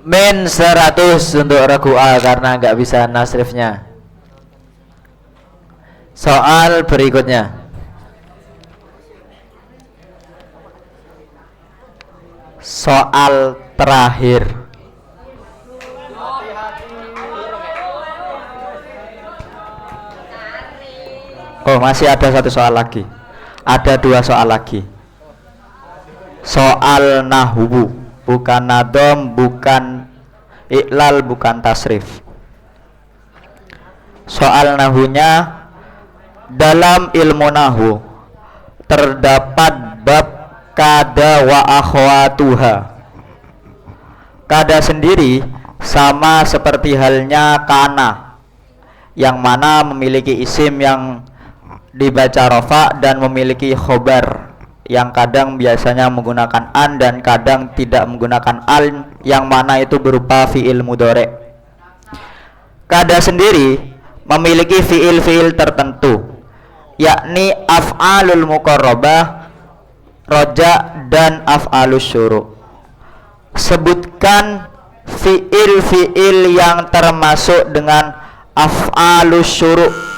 min 100 untuk regu A karena nggak bisa nasrifnya. Soal berikutnya. Soal terakhir. Oh, masih ada satu soal lagi. Ada 2 soal lagi. Soal nahwu, bukan nadom, bukan iklal, bukan tasrif. Soal nahwunya, dalam ilmu nahwu terdapat bab kada wa akhwatuha. Kada sendiri sama seperti halnya kana, yang mana memiliki isim yang dibaca rofa dan memiliki khobar yang kadang biasanya menggunakan an dan kadang tidak menggunakan al, yang mana itu berupa fi'il mudhari'. Kada sendiri memiliki fi'il-fi'il tertentu, yakni af'alul muqarrabah, roja, dan af'alus syuru'. Sebutkan fi'il-fi'il yang termasuk dengan af'alus syuru'.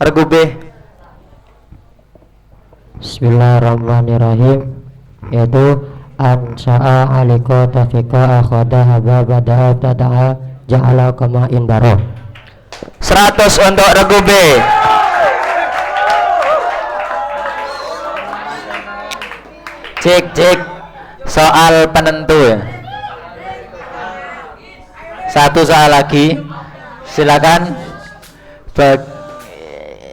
Regu B. Bismillahirrahmanirrahim. Yaitu ansha'a aliko tafika akhada haba bada'a tada'a ja'ala kama indaro. 100 untuk regu B. Cek soal penentu. 1 soal lagi. Silakan.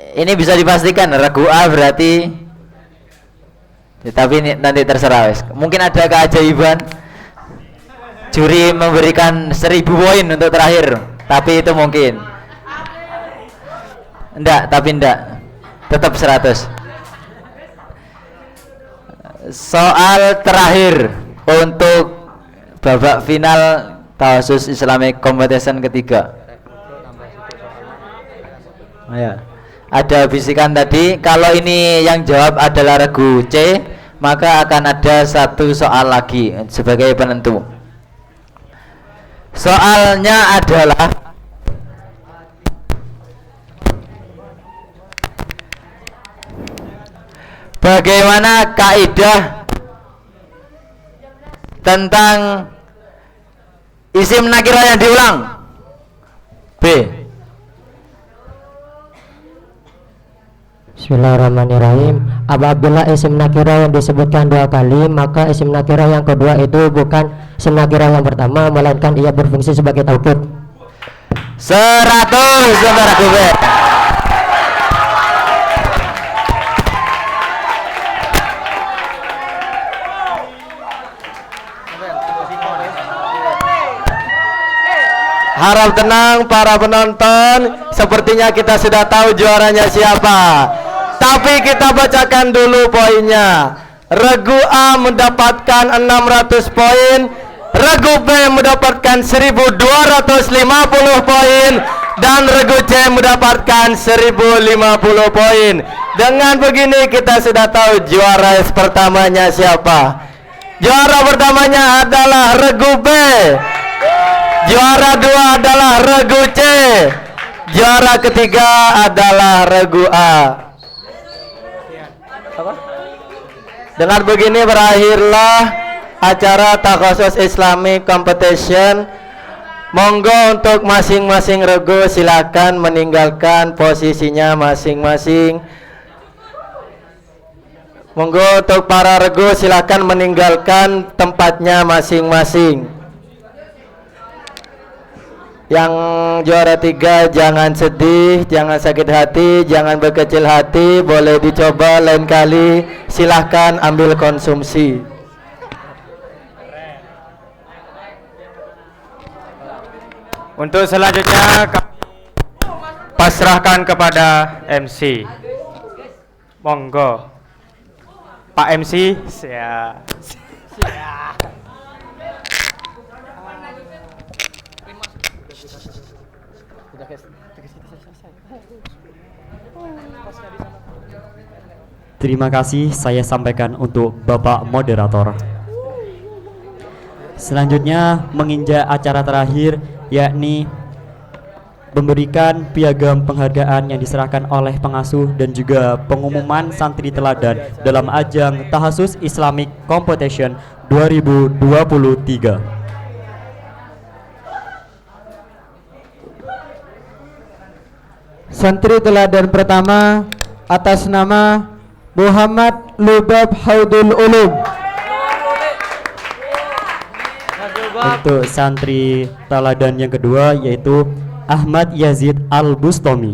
Ini bisa dipastikan regu A berarti, tapi ini nanti terserah wes. Mungkin ada keajaiban, juri memberikan 1000 poin untuk terakhir, tapi itu mungkin enggak, tetap 100. Soal terakhir untuk babak final Tawasus Islamic Competition ketiga. Ya. Ada bisikan tadi, kalau ini yang jawab adalah regu C, maka akan ada 1 soal lagi sebagai penentu. Soalnya adalah bagaimana kaidah tentang isim nakirah yang diulang. B. Bismillahirrahmanirrahim. Apabila isim nakirah yang disebutkan 2 kali, maka isim nakirah yang kedua itu bukan isim nakirah yang pertama, melainkan ia berfungsi sebagai taukid. 100 saudara gue. Harap tenang para penonton, sepertinya kita sudah tahu juaranya siapa. Tapi kita bacakan dulu poinnya. Regu A mendapatkan 600 poin, Regu B mendapatkan 1250 poin, dan Regu C mendapatkan 1050 poin. Dengan begini kita sudah tahu juara pertamanya siapa. Juara pertamanya adalah Regu B. Juara 2 adalah Regu C. Juara ketiga adalah Regu A. Dengan begini berakhirlah acara Takhasus Islamic Competition. Monggo untuk masing-masing regu silakan meninggalkan posisinya masing-masing. Monggo untuk para regu silakan meninggalkan tempatnya masing-masing. Yang juara 3 jangan sedih, jangan sakit hati, jangan berkecil hati, boleh dicoba lain kali, silahkan ambil konsumsi. Untuk selanjutnya pasrahkan kepada MC. Monggo Pak MC. Siap. Terima kasih saya sampaikan untuk Bapak Moderator. Selanjutnya menginjak acara terakhir, yakni memberikan piagam penghargaan yang diserahkan oleh pengasuh dan juga pengumuman santri teladan dalam ajang Tahasus Islamic Competition 2023. Santri teladan pertama atas nama Muhammad Lubab Haudul Ulum. Untuk santri teladan yang kedua yaitu Ahmad Yazid Al-Bustami.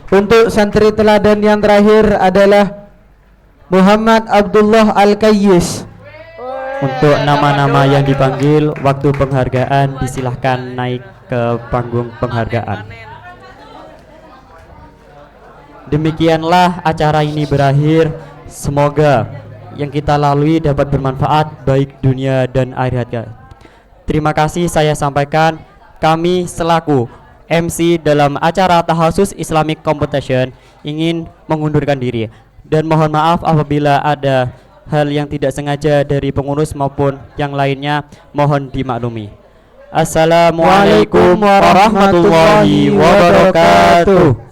Untuk santri teladan yang terakhir adalah Muhammad Abdullah Al-Kayyis. Untuk nama-nama yang dipanggil waktu penghargaan disilahkan naik ke panggung penghargaan. Demikianlah acara ini berakhir. Semoga yang kita lalui dapat bermanfaat baik dunia dan akhirat. Terima kasih saya sampaikan, kami selaku MC dalam acara Tahasus Islamic Competition ingin mengundurkan diri dan mohon maaf apabila ada hal yang tidak sengaja dari pengurus maupun yang lainnya, mohon dimaklumi. Assalamualaikum warahmatullahi wabarakatuh.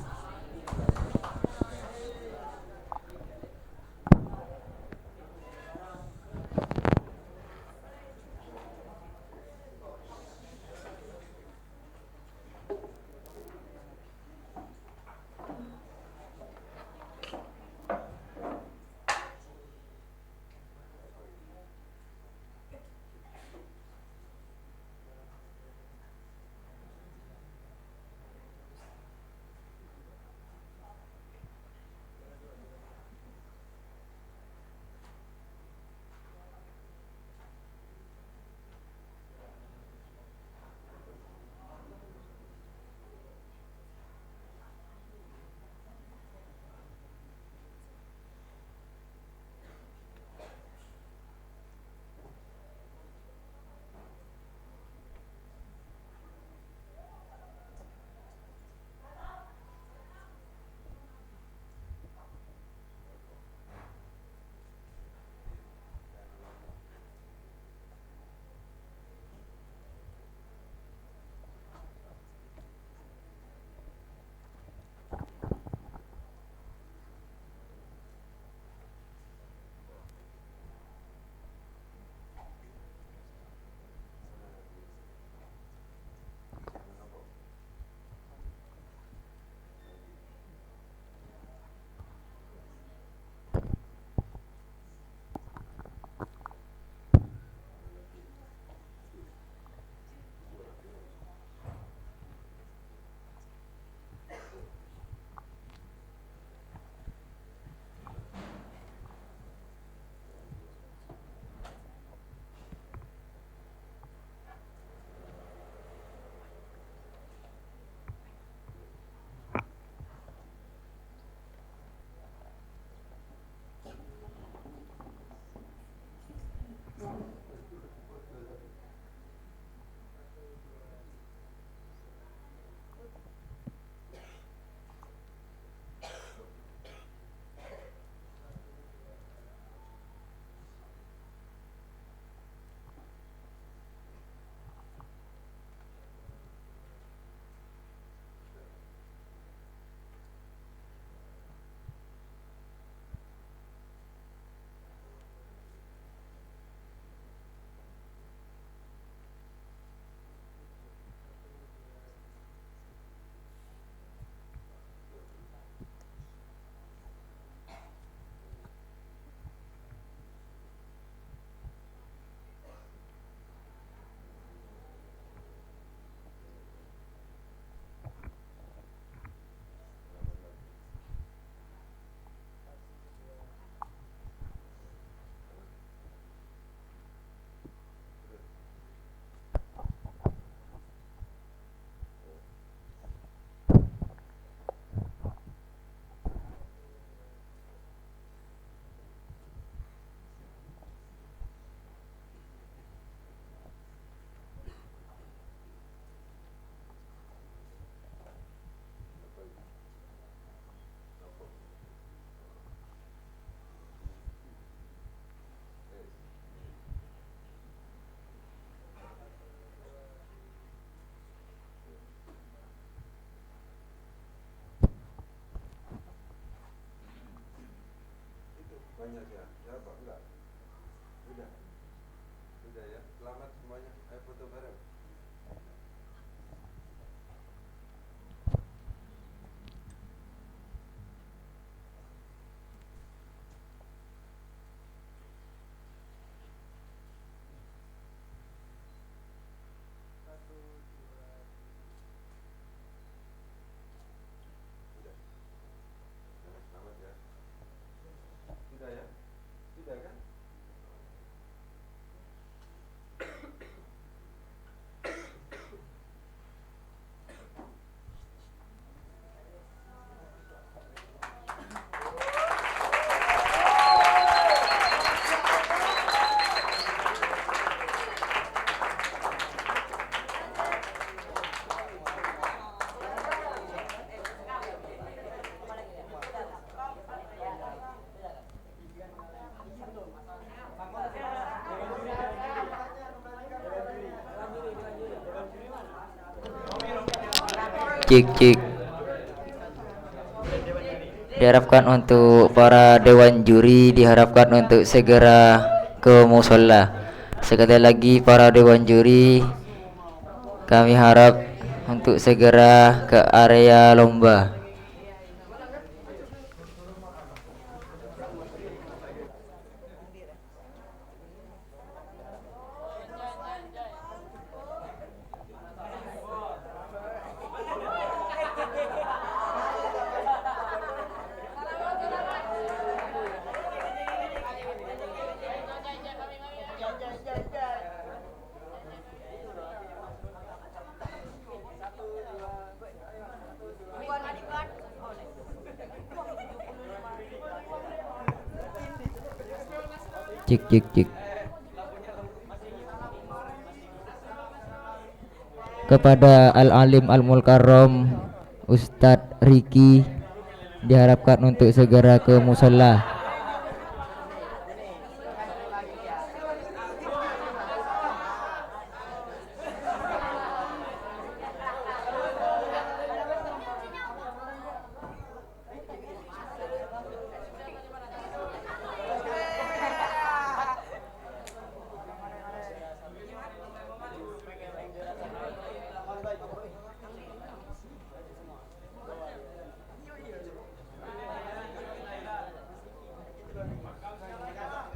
semuanya siap. Siap Pak? Enggak? Sudah. Sudah ya. Selamat semuanya. Ayo foto bareng. Selamat ya. Sudah ya? Sudah kan? Cik cik. Diharapkan untuk para dewan juri diharapkan untuk segera ke musola. Sekali lagi para dewan juri, kami harap untuk segera ke area lomba. Cik cik cik. Kepada Al-Alim Al-Mulkarram Ustadz Riki diharapkan untuk segera ke musola.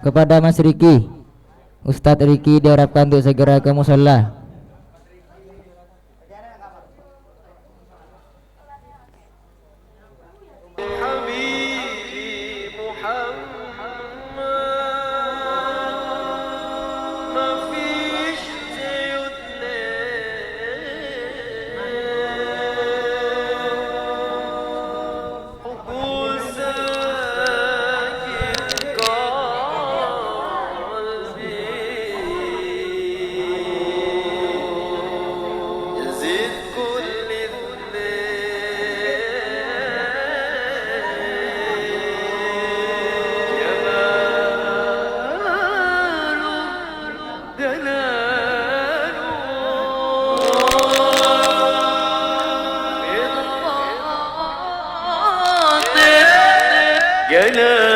Kepada Mas Riki, Ustadz Riki diharapkan untuk segera ke musola. جلال